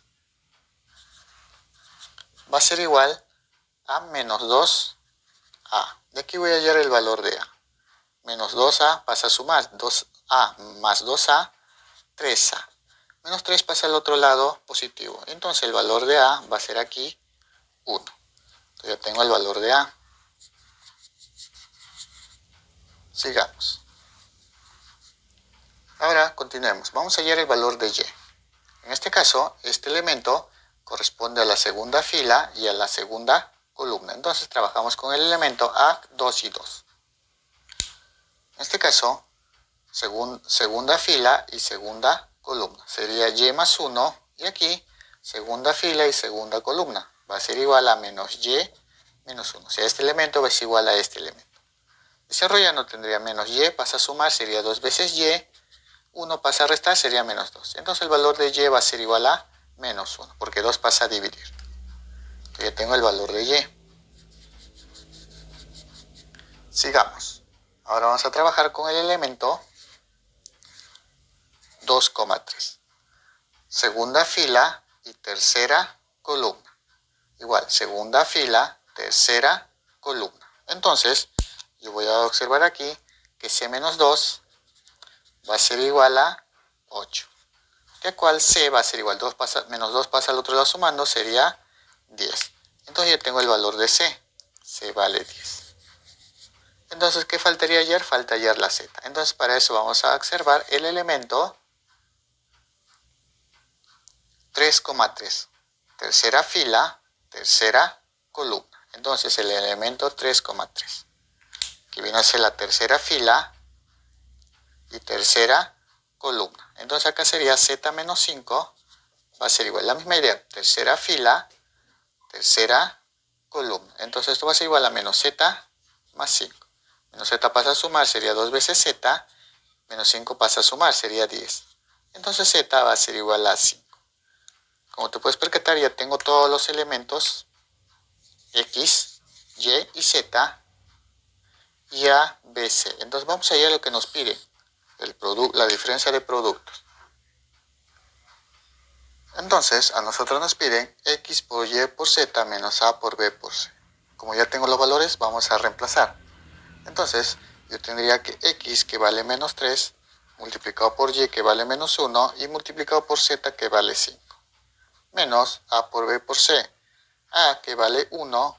va a ser igual a menos 2a. De aquí voy a hallar el valor de a. Menos 2a pasa a sumar 2a más 2a, 3a. Menos 3 pasa al otro lado positivo. Entonces el valor de a va a ser aquí 1. Entonces ya tengo el valor de a. Sigamos. Ahora continuemos. Vamos a hallar el valor de y. En este caso, este elemento corresponde a la segunda fila y a la segunda columna. Entonces trabajamos con el elemento a, 2 y 2. En este caso, segunda fila y segunda columna. Sería y más 1 y aquí segunda fila y segunda columna. Va a ser igual a menos y menos 1. O sea, este elemento va a ser igual a este elemento. Desarrollando tendría menos y, pasa a sumar, sería 2 veces y. 1 pasa a restar, sería menos 2. Entonces el valor de y va a ser igual a menos 1, porque 2 pasa a dividir. Entonces ya tengo el valor de y. Sigamos. Ahora vamos a trabajar con el elemento 2,3. Segunda fila y tercera columna. Igual, segunda fila, tercera columna. Entonces, yo voy a observar aquí que c menos 2 va a ser igual a 8. De cual c va a ser igual, menos 2 pasa al otro lado sumando, sería 10. Entonces ya tengo el valor de c. C vale 10. Entonces, ¿qué faltaría hallar? Falta hallar la z. Entonces, para eso vamos a observar el elemento 3,3. Tercera fila, tercera columna. Entonces, el elemento 3,3. Que viene a ser la tercera fila y tercera columna. Entonces, acá sería z menos 5. Va a ser igual. La misma idea. Tercera fila, tercera columna. Entonces, esto va a ser igual a menos z más 5. Menos z pasa a sumar, sería 2 veces z. Menos 5 pasa a sumar, sería 10. Entonces z va a ser igual a 5. Como te puedes percatar, ya tengo todos los elementos x, y y z y a, b, c. Entonces vamos a ir a lo que nos pide, la diferencia de productos. Entonces a nosotros nos piden x por y por z menos a por b por c. Como ya tengo los valores, vamos a reemplazar. Entonces, yo tendría que x, que vale menos 3, multiplicado por y, que vale menos 1, y multiplicado por z, que vale 5. Menos a por b por c. A, que vale 1,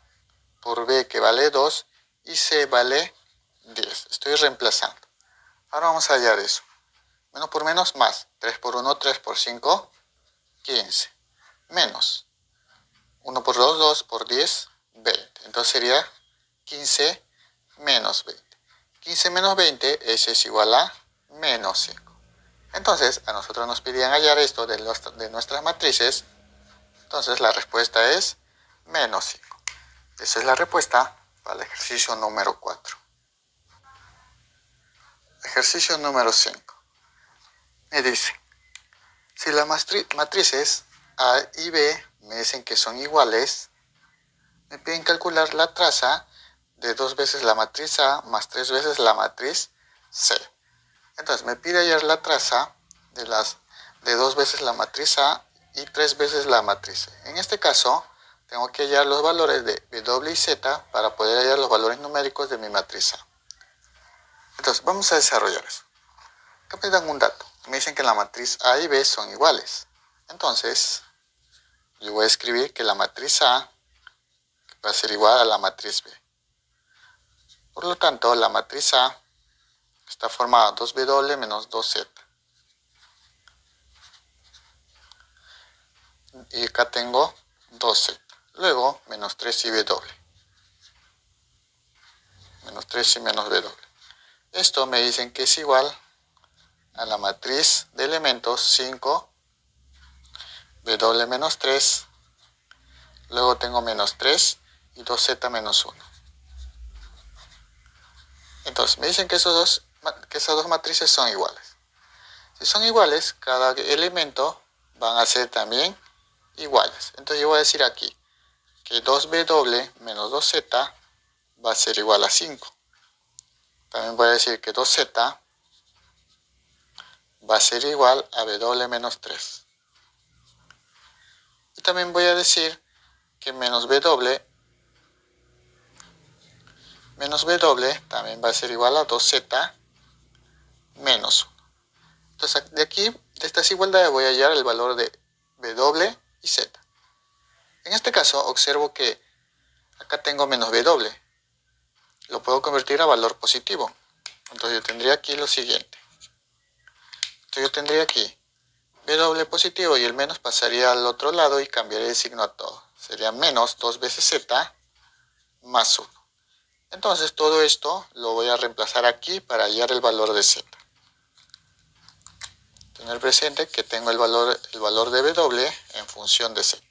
por b, que vale 2, y c vale 10. Estoy reemplazando. Ahora vamos a hallar eso. Menos por menos, más. 3 por 1, 3 por 5, 15. Menos 1 por 2, 2 por 10, 20. Entonces sería 15 menos 20. 15 menos 20, ese es igual a menos 5. Entonces, a nosotros nos pedían hallar esto de nuestras matrices. Entonces, la respuesta es menos 5. Esa es la respuesta para el ejercicio número 4. Ejercicio número 5. Me dice, si las matrices A y B me dicen que son iguales, me piden calcular la traza de 2 veces la matriz A más 3 veces la matriz C. Entonces me pide hallar la traza de 2 veces la matriz A y 3 veces la matriz C. En este caso, tengo que hallar los valores de W y Z para poder hallar los valores numéricos de mi matriz A. Entonces, vamos a desarrollar eso. Acá me dan un dato. Me dicen que la matriz A y B son iguales. Entonces, yo voy a escribir que la matriz A va a ser igual a la matriz B. Por lo tanto, la matriz A está formada 2W menos 2Z. Y acá tengo 2Z. Luego, menos 3 y W. Menos 3 y menos W. Esto me dicen que es igual a la matriz de elementos 5, W menos 3, luego tengo menos 3 y 2Z menos 1. Entonces me dicen que esas dos matrices son iguales. Si son iguales, cada elemento van a ser también iguales. Entonces yo voy a decir aquí que 2W menos 2Z va a ser igual a 5. También voy a decir que 2Z va a ser igual a W menos 3. Y también voy a decir que menos W también va a ser igual a 2Z menos 1. Entonces de aquí, de estas igualdades, voy a hallar el valor de W y Z. En este caso observo que acá tengo menos W. Lo puedo convertir a valor positivo. Entonces yo tendría aquí lo siguiente. Entonces yo tendría aquí W positivo y el menos pasaría al otro lado y cambiaría el signo a todo. Sería menos 2 veces Z más 1. Entonces todo esto lo voy a reemplazar aquí para hallar el valor de Z. Tener presente que tengo el valor de W en función de Z.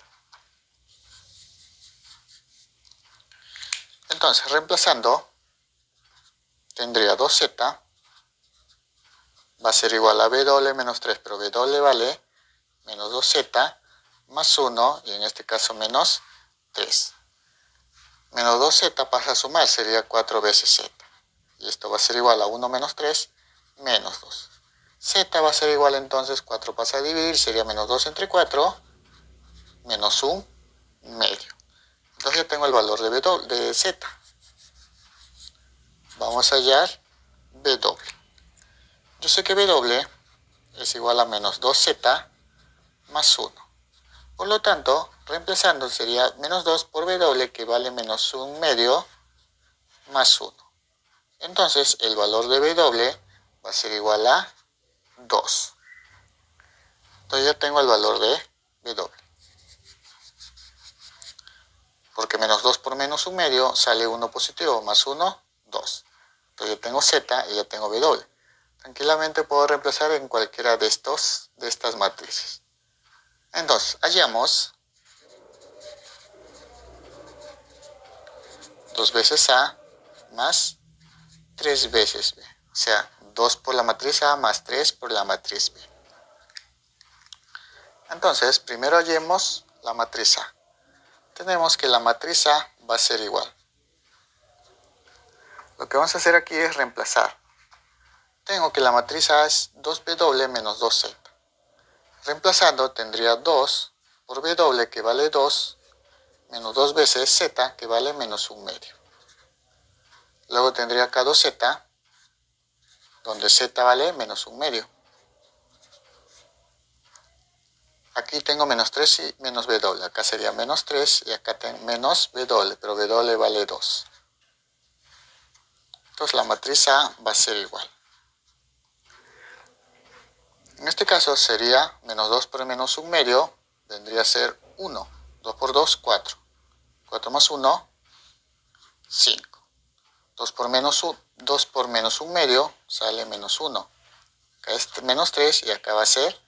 Entonces reemplazando, tendría 2Z va a ser igual a W menos 3, pero W vale menos 2Z más 1, y en este caso menos 3. Menos 2Z pasa a sumar, sería 4 veces Z. Y esto va a ser igual a 1 menos 3, menos 2. Z va a ser igual entonces, 4 pasa a dividir, sería menos 2 entre 4, menos 1 medio. Entonces ya tengo el valor de Z. Vamos a hallar W. Yo sé que W es igual a menos 2Z más 1. Por lo tanto, reemplazando sería menos 2 por W, que vale menos 1 medio más 1. Entonces el valor de W va a ser igual a 2. Entonces ya tengo el valor de W. Porque menos 2 por menos 1 medio sale 1 positivo, más 1, 2. Entonces yo tengo Z y ya tengo W. Tranquilamente puedo reemplazar en cualquiera de estas matrices. Entonces, hallamos 2 veces A más 3 veces B. O sea, 2 por la matriz A más 3 por la matriz B. Entonces, primero hallemos la matriz A. Tenemos que la matriz A va a ser igual. Lo que vamos a hacer aquí es reemplazar. Tengo que la matriz A es 2W menos 2Z. Reemplazando tendría 2 por W, que vale 2, menos 2 veces Z, que vale menos 1 medio. Luego tendría acá 2Z, donde Z vale menos 1 medio. Aquí tengo menos 3 y menos W. Acá sería menos 3 y acá tengo menos W, pero W vale 2. Entonces la matriz A va a ser igual. En este caso sería menos 2 por menos 1 medio, vendría a ser 1. 2 por 2, 4. 4 más 1, 5. 2 por menos 1 medio sale menos 1. Acá es menos 3 y acá va a ser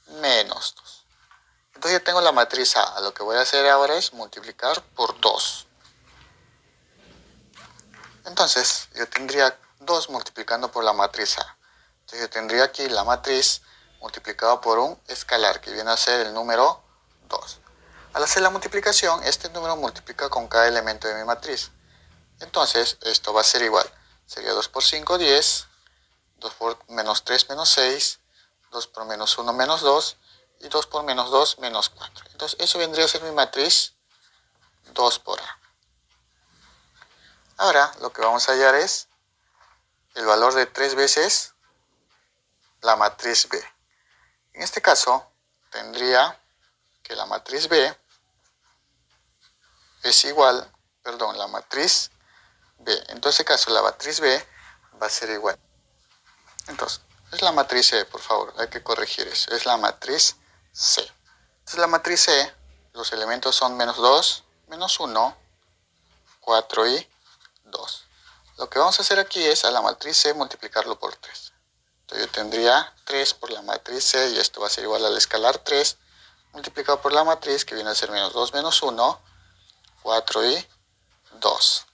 menos 2. Entonces ya tengo la matriz A. Lo que voy a hacer ahora es multiplicar por 2. Entonces yo tendría 2 multiplicando por la matriz A. Entonces yo tendría aquí la matriz multiplicado por un escalar, que viene a ser el número 2. Al hacer la multiplicación, este número multiplica con cada elemento de mi matriz. Entonces esto va a ser igual. Sería 2 por 5, 10. 2 por menos 3, menos 6. 2 por menos 1, menos 2. Y 2 por menos 2, menos 4. Entonces eso vendría a ser mi matriz 2 por A. Ahora lo que vamos a hallar es el valor de 3 veces la matriz B. En este caso tendría que la matriz B es igual, la matriz B. En todo este caso la matriz B va a ser igual. Entonces, es la matriz C, por favor, hay que corregir eso. Es la matriz C. Entonces la matriz C, los elementos son menos 2, menos 1, 4 y 2. Lo que vamos a hacer aquí es a la matriz C multiplicarlo por 3. Entonces yo tendría 3 por la matriz C, y esto va a ser igual al escalar 3 multiplicado por la matriz, que viene a ser menos 2 menos 1, 4 y 2.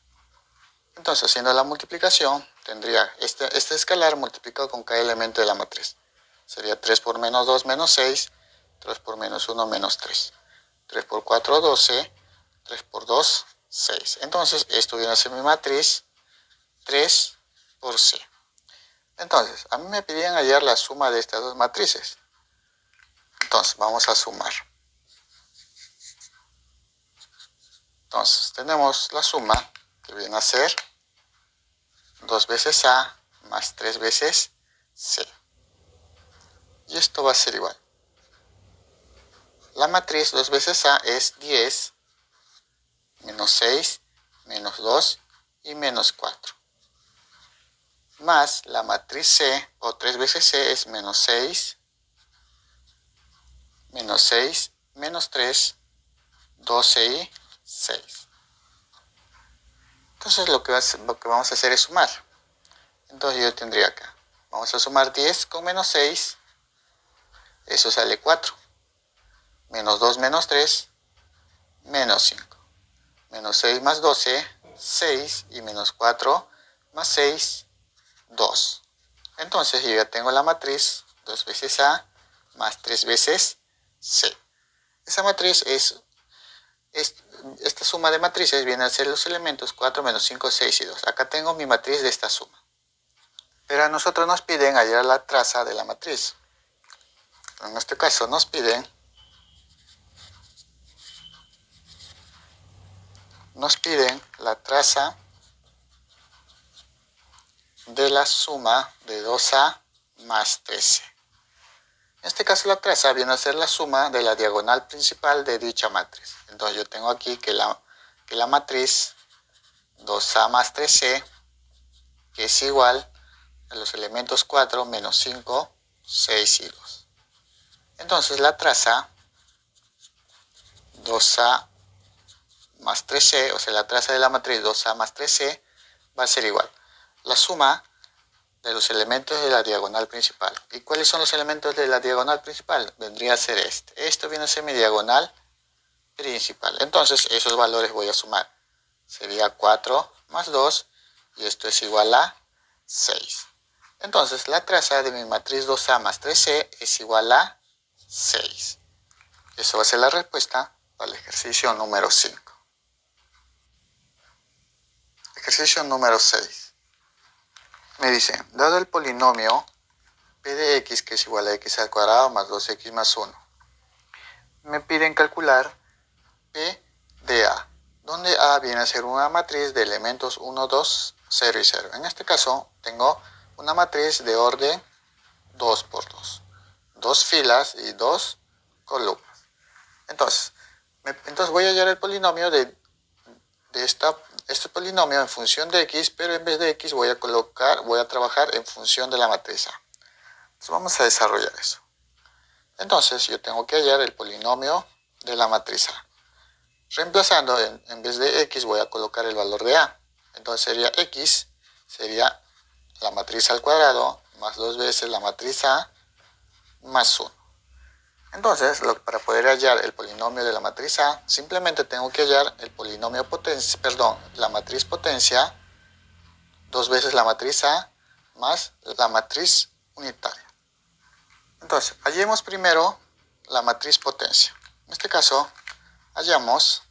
Entonces, haciendo la multiplicación, tendría este escalar multiplicado con cada elemento de la matriz. Sería 3 por menos 2 menos 6, 3 por menos 1 menos 3. 3 por 4, 12, 3 por 2, 6. Entonces, esto viene a ser mi matriz 3 por C. Entonces, a mí me pidían hallar la suma de estas dos matrices. Entonces, vamos a sumar. Entonces, tenemos la suma, que viene a ser 2 veces A más 3 veces C. Y esto va a ser igual. La matriz 2 veces A es 10, menos 6, menos 2 y menos 4. Más la matriz C, o 3 veces C, es menos 6, menos 6, menos 3, 12 y 6. Entonces lo que vamos a hacer es sumar. Entonces yo tendría acá, vamos a sumar 10 con menos 6, eso sale 4. Menos 2 menos 3, menos 5. Menos 6 más 12, 6, y menos 4 más 6, 2. Entonces yo ya tengo la matriz 2 veces A más 3 veces C. Esa matriz esta suma de matrices viene a ser los elementos 4 menos 5, 6 y 2. Acá tengo mi matriz de esta suma. Pero a nosotros nos piden hallar la traza de la matriz. En este caso nos piden la traza de la suma de 2A más 13. En este caso la traza viene a ser la suma de la diagonal principal de dicha matriz. Entonces yo tengo aquí que la matriz 2A más 3C, que es igual a los elementos 4 menos 5, 6 y 2. Entonces la traza 2A más 3C, o sea la traza de la matriz 2A más 3C, va a ser igual la suma de los elementos de la diagonal principal. ¿Y cuáles son los elementos de la diagonal principal? Vendría a ser este. Esto viene a ser mi diagonal principal. Entonces esos valores voy a sumar. Sería 4 más 2, y esto es igual a 6. Entonces la traza de mi matriz 2A más 3C es igual a 6. Eso va a ser la respuesta para el ejercicio número 5. Ejercicio número 6. Me dice, dado el polinomio p de x, que es igual a x al cuadrado más 2x más 1, me piden calcular p de a, donde a viene a ser una matriz de elementos 1, 2, 0 y 0. En este caso tengo una matriz de orden 2 por 2, dos filas y dos columnas. Entonces voy a hallar el polinomio de este polinomio en función de x, pero en vez de x voy a trabajar en función de la matriz A. Entonces vamos a desarrollar eso. Entonces yo tengo que hallar el polinomio de la matriz A. Reemplazando, en vez de x voy a colocar el valor de A. Entonces sería x, sería la matriz al cuadrado más 2 veces la matriz A más 1. Entonces, para poder hallar el polinomio de la matriz A, simplemente tengo que hallar el polinomio la matriz potencia, 2 veces la matriz A, más la matriz unitaria. Entonces, hallemos primero la matriz potencia. En este caso, hallamos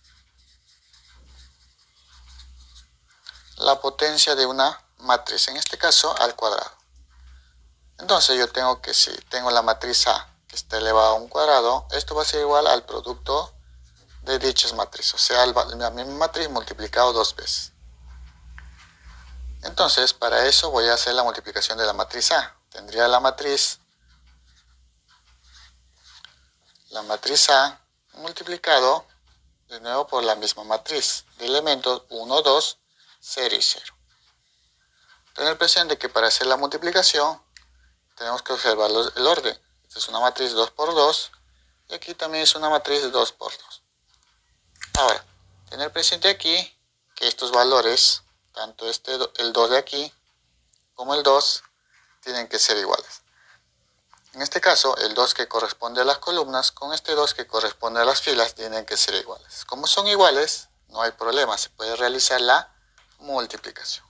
la potencia de una matriz, en este caso al cuadrado. Entonces, yo tengo que, si tengo la matriz A que está elevada a un cuadrado, esto va a ser igual al producto de dichas matrices, o sea, la misma matriz multiplicado 2 veces. Entonces, para eso voy a hacer la multiplicación de la matriz A. Tendría la matriz A multiplicado de nuevo por la misma matriz de elementos 1, 2, 0 y 0. Tener presente que para hacer la multiplicación tenemos que observar el orden. Esta es una matriz 2 por 2 y aquí también es una matriz 2 por 2. Ahora, tener presente aquí que estos valores, tanto el 2 de aquí como el 2, tienen que ser iguales. En este caso, el 2 que corresponde a las columnas con este 2 que corresponde a las filas tienen que ser iguales. Como son iguales, no hay problema, se puede realizar la multiplicación.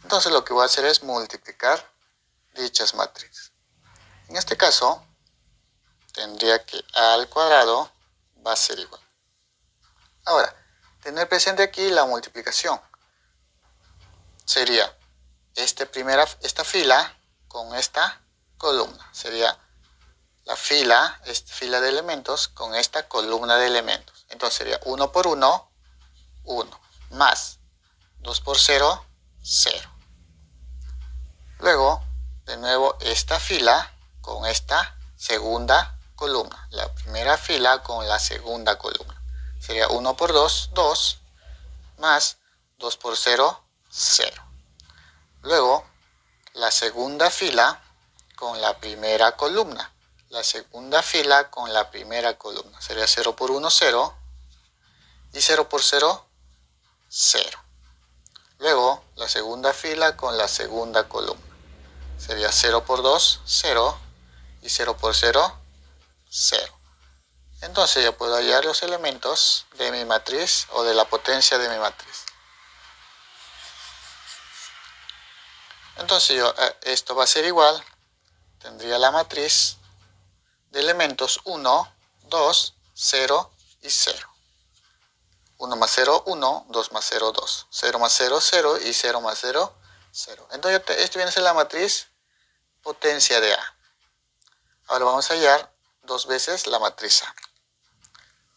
Entonces lo que voy a hacer es multiplicar dichas matrices. En este caso, tendría que a al cuadrado va a ser igual. Ahora, tener presente aquí la multiplicación. Sería esta fila con esta columna. Sería esta fila de elementos con esta columna de elementos. Entonces sería 1 por 1, 1, más 2 por 0, 0. Luego, de nuevo, esta fila con esta segunda columna. La primera fila con la segunda columna. Sería 1 por 2, 2, más 2 por 0, 0. Luego, la segunda fila con la primera columna. La segunda fila con la primera columna. Sería 0 por 1, 0. Y 0 por 0, 0. Luego, la segunda fila con la segunda columna. Sería 0 por 2, 0. Y 0 por 0, 0. Entonces ya puedo hallar los elementos de mi matriz o de la potencia de mi matriz. Entonces esto va a ser igual. Tendría la matriz de elementos 1, 2, 0 y 0. 1 más 0, 1, 2 más 0, 2. 0 más 0, 0 y 0 más 0, 0. Entonces esto viene a ser la matriz potencia de A. Ahora vamos a hallar dos veces la matriz A.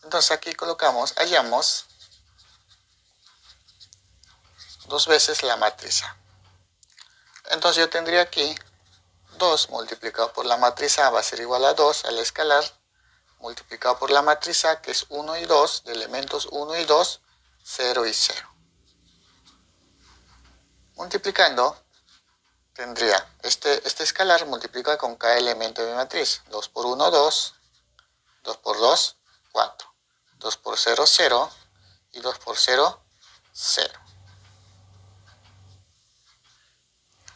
Entonces aquí hallamos dos veces la matriz A. Entonces yo tendría aquí 2 multiplicado por la matriz A va a ser igual a 2 al escalar, multiplicado por la matriz A, que es 1 y 2, de elementos 1 y 2, 0 y 0. Multiplicando, tendría este escalar multiplica con cada elemento de mi matriz. 2 por 1, 2, 2 por 2, 4, 2 por 0, 0 y 2 por 0, 0.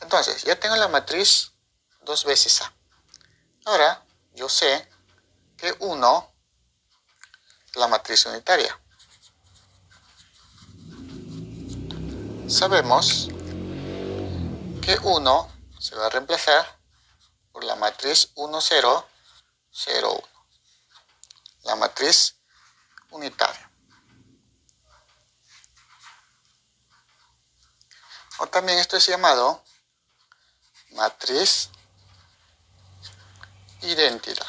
Entonces, ya tengo la matriz dos veces A. Ahora, yo sé que 1 es la matriz unitaria. Sabemos que 1 se va a reemplazar por la matriz 1, 0, 0, 1. La matriz unitaria. O también esto es llamado matriz identidad.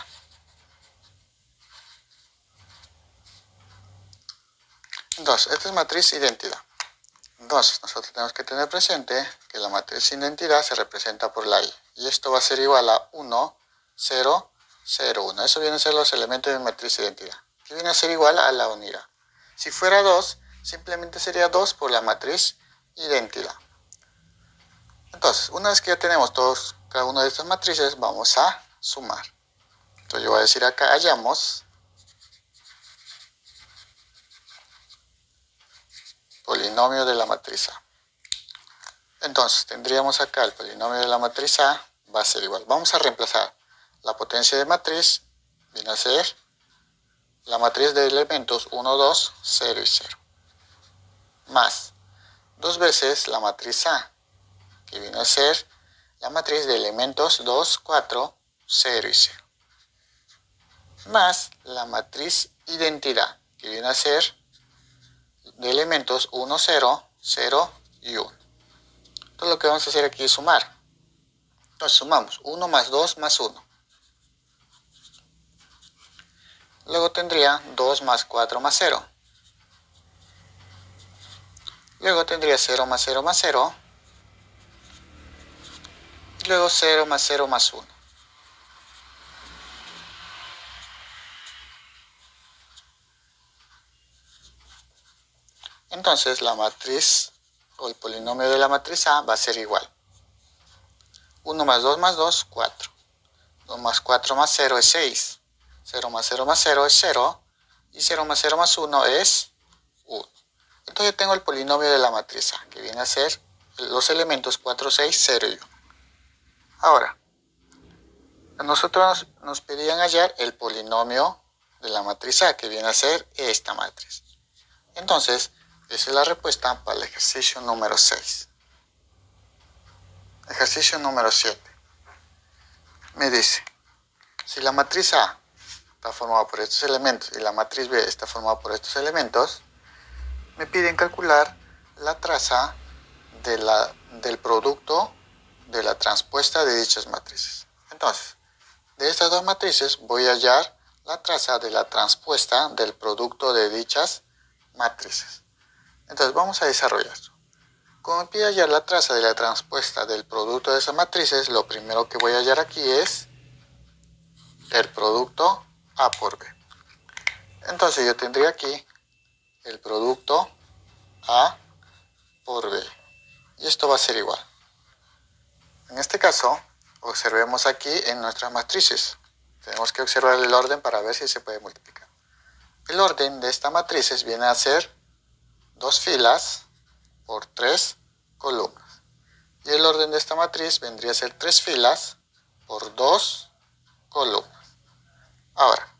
Entonces, esta es matriz identidad. Entonces, nosotros tenemos que tener presente que la matriz identidad se representa por la I. Y esto va a ser igual a 1, 0, 0, 1. Eso vienen a ser los elementos de mi matriz identidad. Que viene a ser igual a la unidad. Si fuera 2, simplemente sería 2 por la matriz identidad. Entonces, una vez que ya tenemos cada una de estas matrices, vamos a sumar. Entonces yo voy a decir acá, hallamos polinomio de la matriz A. Entonces, tendríamos acá el polinomio de la matriz A, va a ser igual. Vamos a reemplazar la potencia de matriz, viene a ser la matriz de elementos 1, 2, 0 y 0. Más 2 veces la matriz A, que viene a ser la matriz de elementos 2, 4, 0 y 0. Más la matriz identidad, que viene a ser de elementos 1, 0, 0 y 1. Entonces lo que vamos a hacer aquí es sumar. Entonces sumamos 1 más 2 más 1. Luego tendría 2 más 4 más 0. Luego tendría 0 más 0 más 0. Y luego 0 más 0 más 1. Entonces la matriz o el polinomio de la matriz A va a ser igual. 1 más 2 más 2, 4. 2 más 4 más 0 es 6. 0 más 0 más 0 es 0. Y 0 más 0 más 1 es 1. Entonces yo tengo el polinomio de la matriz A, que viene a ser los elementos 4, 6, 0 y 1. Ahora, a nosotros nos pedían hallar el polinomio de la matriz A, que viene a ser esta matriz. Entonces, esa es la respuesta para el ejercicio número 6. Ejercicio número 7. Me dice, si la matriz A está formada por estos elementos y la matriz B está formada por estos elementos, me piden calcular la traza del producto de la transpuesta de dichas matrices. Entonces, de estas dos matrices voy a hallar la traza de la transpuesta del producto de dichas matrices. Entonces vamos a desarrollarlo. Como me pide hallar la traza de la transpuesta del producto de esas matrices, lo primero que voy a hallar aquí es el producto A por B. Entonces yo tendría aquí el producto A por B. Y esto va a ser igual. En este caso, observemos aquí en nuestras matrices. Tenemos que observar el orden para ver si se puede multiplicar. El orden de estas matrices viene a ser 2 filas por 3 columnas. Y el orden de esta matriz vendría a ser 3 filas por 2 columnas. Ahora,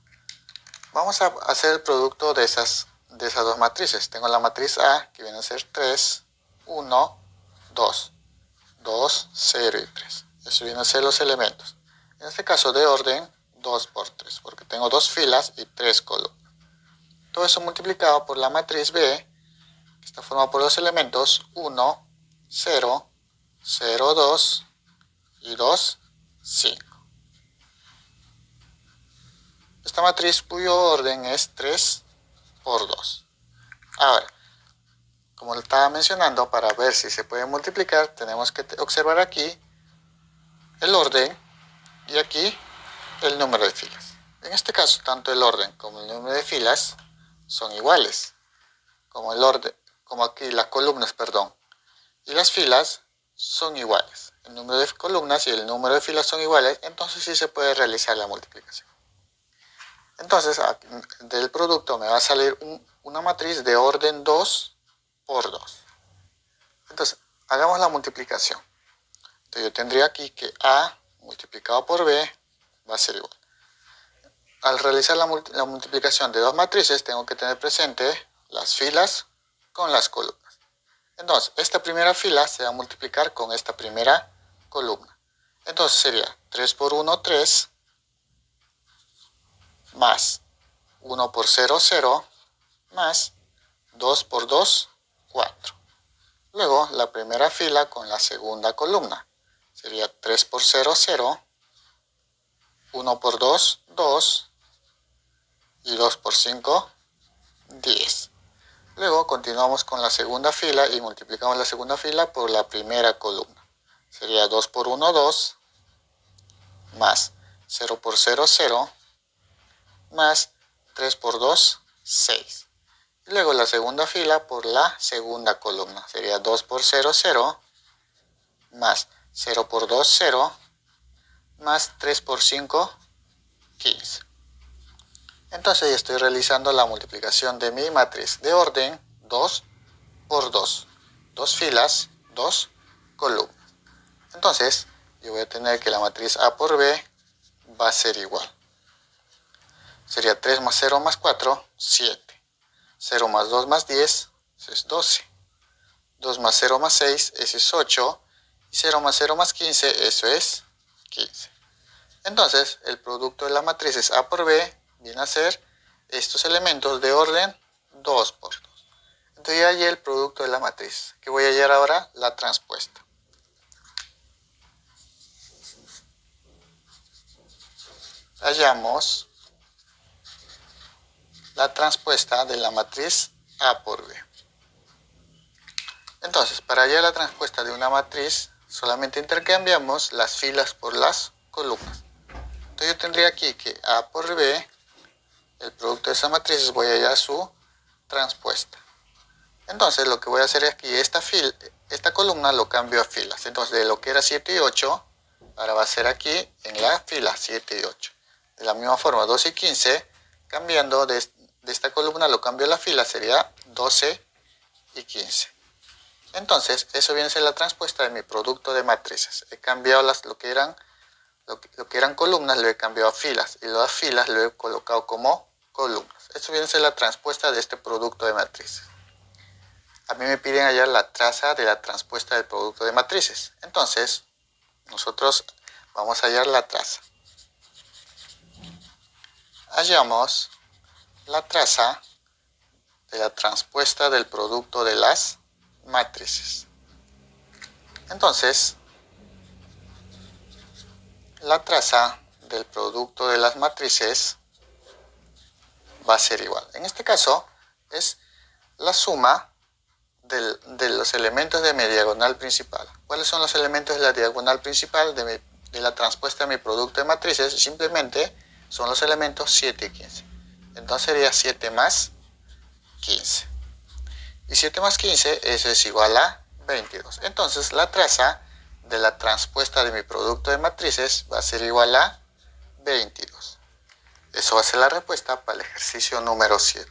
vamos a hacer el producto de esas dos matrices. Tengo la matriz A, que viene a ser 3, 1, 2. 2, 0 y 3. Eso vienen a ser los elementos. En este caso de orden 2 por 3, porque tengo 2 filas y 3 columnas. Todo eso multiplicado por la matriz B, que está formada por los elementos 1, 0, 0, 2 y 2, 5. Esta matriz cuyo orden es 3 por 2. Ahora, como lo estaba mencionando, para ver si se puede multiplicar, tenemos que observar aquí el orden y aquí el número de filas. En este caso, tanto el orden como el número de filas son iguales. Como aquí las columnas, y las filas son iguales. El número de columnas y el número de filas son iguales, entonces sí se puede realizar la multiplicación. Entonces, del producto me va a salir una matriz de orden 2 por 2. Entonces, hagamos la multiplicación. Entonces, yo tendría aquí que A multiplicado por B va a ser igual. Al realizar la multiplicación de dos matrices, tengo que tener presente las filas con las columnas. Entonces, esta primera fila se va a multiplicar con esta primera columna. Entonces sería 3 por 1, 3, más 1 por 0, 0, más 2 por 2, 4. Luego, la primera fila con la segunda columna. Sería 3 por 0, 0, 1 por 2, 2, y 2 por 5, 10. Luego continuamos con la segunda fila y multiplicamos la segunda fila por la primera columna. Sería 2 por 1, 2, más 0 por 0, 0, más 3 por 2, 6. Y luego la segunda fila por la segunda columna. Sería 2 por 0, 0, más 0 por 2, 0, más 3 por 5, 15. Entonces estoy realizando la multiplicación de mi matriz de orden 2 por 2. 2 filas, 2 columnas. Entonces, yo voy a tener que la matriz A por B va a ser igual. Sería 3 más 0 más 4, 7. 0 más 2 más 10, eso es 12. 2 más 0 más 6, eso es 8. Y 0 más 0 más 15, eso es 15. Entonces, el producto de las matrices A por B viene a ser estos elementos de orden 2 por 2. Entonces ya hallé el producto de la matriz. ¿Qué voy a hallar ahora? La transpuesta. Hallamos la transpuesta de la matriz A por B. Entonces, para hallar la transpuesta de una matriz, solamente intercambiamos las filas por las columnas. Entonces yo tendría aquí que A por B, el producto de esas matrices, voy a hallar su transpuesta. Entonces lo que voy a hacer es que esta columna lo cambio a filas. Entonces de lo que era 7 y 8, ahora va a ser aquí en la fila 7 y 8. De la misma forma 12 y 15, cambiando de esta columna lo cambio a la fila, sería 12 y 15. Entonces, eso viene a ser la transpuesta de mi producto de matrices. He cambiado lo que eran columnas, lo he cambiado a filas, y las filas lo he colocado como columnas. Eso viene a ser la transpuesta de este producto de matrices. A mí me piden hallar la traza de la transpuesta del producto de matrices. Entonces, nosotros vamos a hallar la traza. Hallamos la traza de la transpuesta del producto de las matrices. Entonces, la traza del producto de las matrices va a ser igual. En este caso, es la suma de los elementos de mi diagonal principal. ¿Cuáles son los elementos de la diagonal principal de la transpuesta de mi producto de matrices? Simplemente son los elementos 7 y 15. Entonces sería 7 más 15. Y 7 más 15, eso es igual a 22. Entonces la traza de la transpuesta de mi producto de matrices va a ser igual a 22. Eso va a ser la respuesta para el ejercicio número 7.